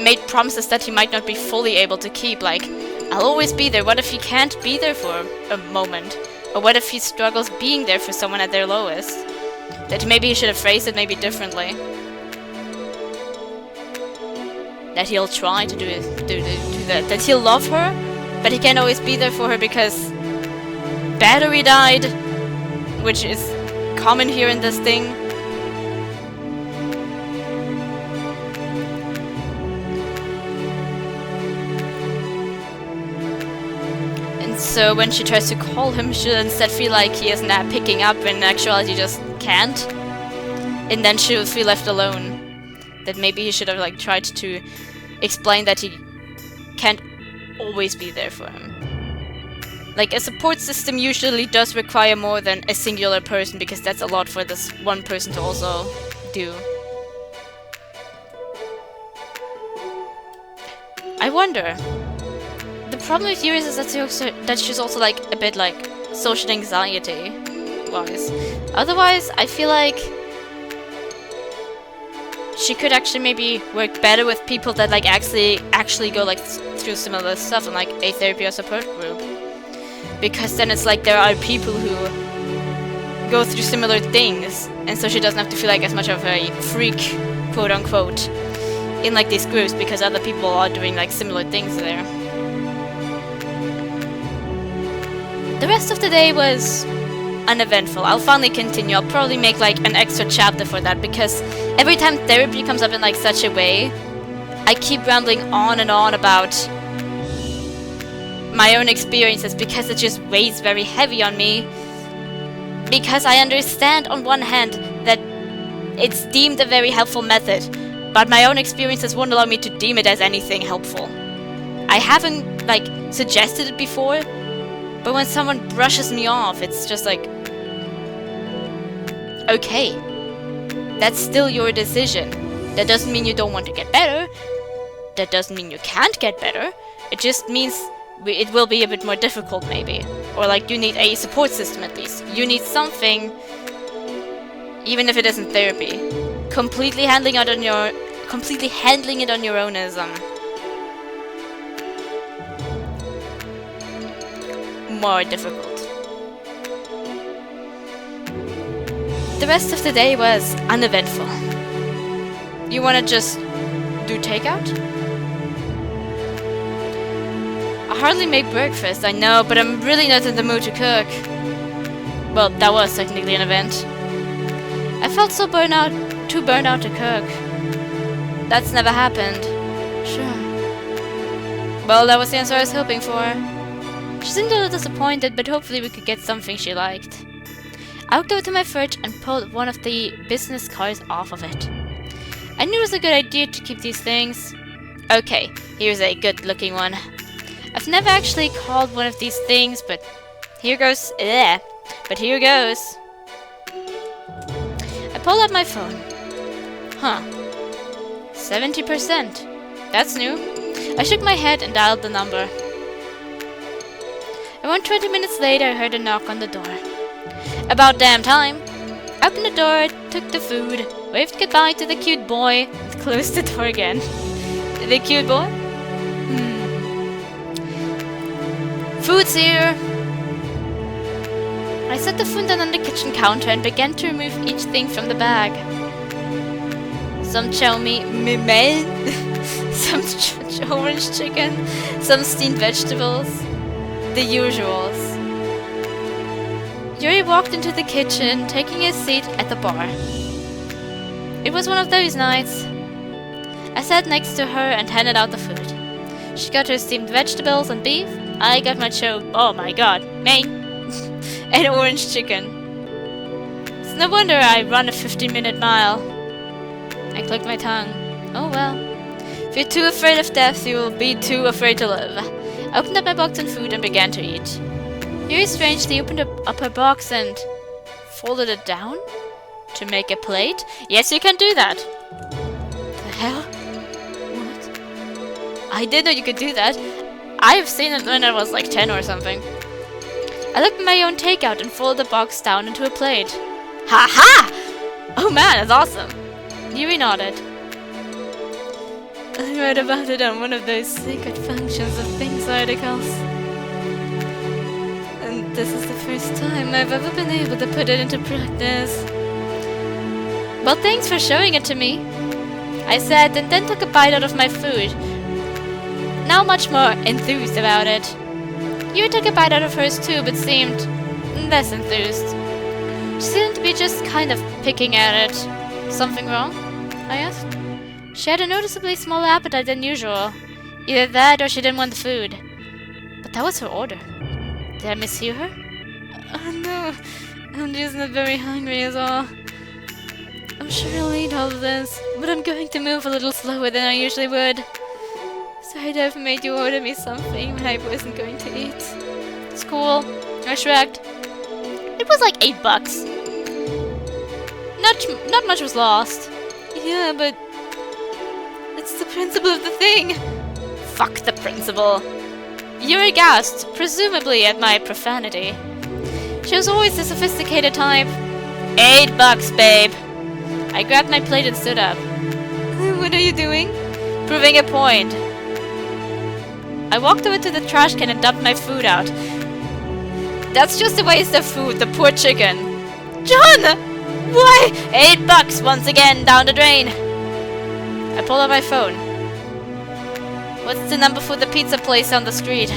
made promises that he might not be fully able to keep, like, I'll always be there. What if he can't be there for a moment? Or what if he struggles being there for someone at their lowest? That maybe he should have phrased it maybe differently. That he'll try to do that. That he'll love her, but he can't always be there for her because battery died, which is common here in this thing. So when she tries to call him, she'll instead feel like he isn't picking up, when in actuality just can't. And then she'll feel left alone. That maybe he should have like tried to explain that he can't always be there for him. Like a support system usually does require more than a singular person, because that's a lot for this one person to also do. I wonder. The problem with Yuri is that she's also like a bit like social anxiety wise. Otherwise, I feel like she could actually maybe work better with people that like actually go like through similar stuff in like a therapy or support group. Because then it's like there are people who go through similar things, and so she doesn't have to feel like as much of a freak, quote unquote, in like these groups, because other people are doing like similar things there. The rest of the day was uneventful. I'll finally continue. I'll probably make like an extra chapter for that, because every time therapy comes up in like such a way, I keep rambling on and on about my own experiences, because it just weighs very heavy on me. Because I understand on one hand that it's deemed a very helpful method, but my own experiences won't allow me to deem it as anything helpful. I haven't like suggested it before, but when someone brushes me off, it's just like, okay, that's still your decision. That doesn't mean you don't want to get better. That doesn't mean you can't get better. It just means it will be a bit more difficult maybe. Or like you need a support system at least. You need something, even if it isn't therapy. Completely handling it on your own is more difficult. The rest of the day was uneventful. You wanna just do takeout? I hardly make breakfast, I know, but I'm really not in the mood to cook. Well, that was technically an event. I felt too burned out to cook. That's never happened. Sure. Well, that was the answer I was hoping for. She seemed a little disappointed, but hopefully we could get something she liked. I walked over to my fridge and pulled one of the business cards off of it. I knew it was a good idea to keep these things. Okay, here's a good looking one. I've never actually called one of these things, but here goes. But here goes. I pulled out my phone. Huh. 70%. That's new. I shook my head and dialed the number. Around 20 minutes later, I heard a knock on the door. About damn time. I opened the door, took the food, waved goodbye to the cute boy, and closed the door again. The cute boy? Food's here! I set the food down on the kitchen counter and began to remove each thing from the bag. Some chow mein, some orange chicken, some steamed vegetables. The usuals. Yuri walked into the kitchen, taking his seat at the bar. It was one of those nights. I sat next to her and handed out the food. She got her steamed vegetables and beef. I got my oh my god, main, and orange chicken. It's no wonder I run a 15-minute mile. I clicked my tongue. Oh well. If you're too afraid of death, you will be too afraid to live. I opened up my box and food and began to eat. Yuri strangely opened up her box and folded it down to make a plate. Yes, you can do that. The hell? What? I didn't know you could do that. I've seen it when I was like 10 or something. I looked at my own takeout and folded the box down into a plate. Ha ha! Oh man, that's awesome. Yuri nodded. I read about it on one of those secret functions of things articles. And this is the first time I've ever been able to put it into practice. Well, thanks for showing it to me, I said, and then took a bite out of my food. Now much more enthused about it. Yuri took a bite out of hers too, but seemed less enthused. She seemed to be just kind of picking at it. Something wrong? I asked. She had a noticeably smaller appetite than usual. Either that or she didn't want the food. But that was her order. Did I mishear her? Oh no, I'm just not very hungry at all. I'm sure I'll eat all of this, but I'm going to move a little slower than I usually would. Sorry to have made you order me something when I wasn't going to eat. It's cool. I shrugged. It was like $8. Not much was lost. Yeah, but it's the principle of the thing. Fuck the principle. Yuri gasped, presumably at my profanity. She was always the sophisticated type. $8, babe. I grabbed my plate and stood up. What are you doing? Proving a point. I walked over to the trash can and dumped my food out. That's just a waste of food, the poor chicken. John! Why? $8 once again down the drain. I pulled out my phone. What's the number for the pizza place on the street?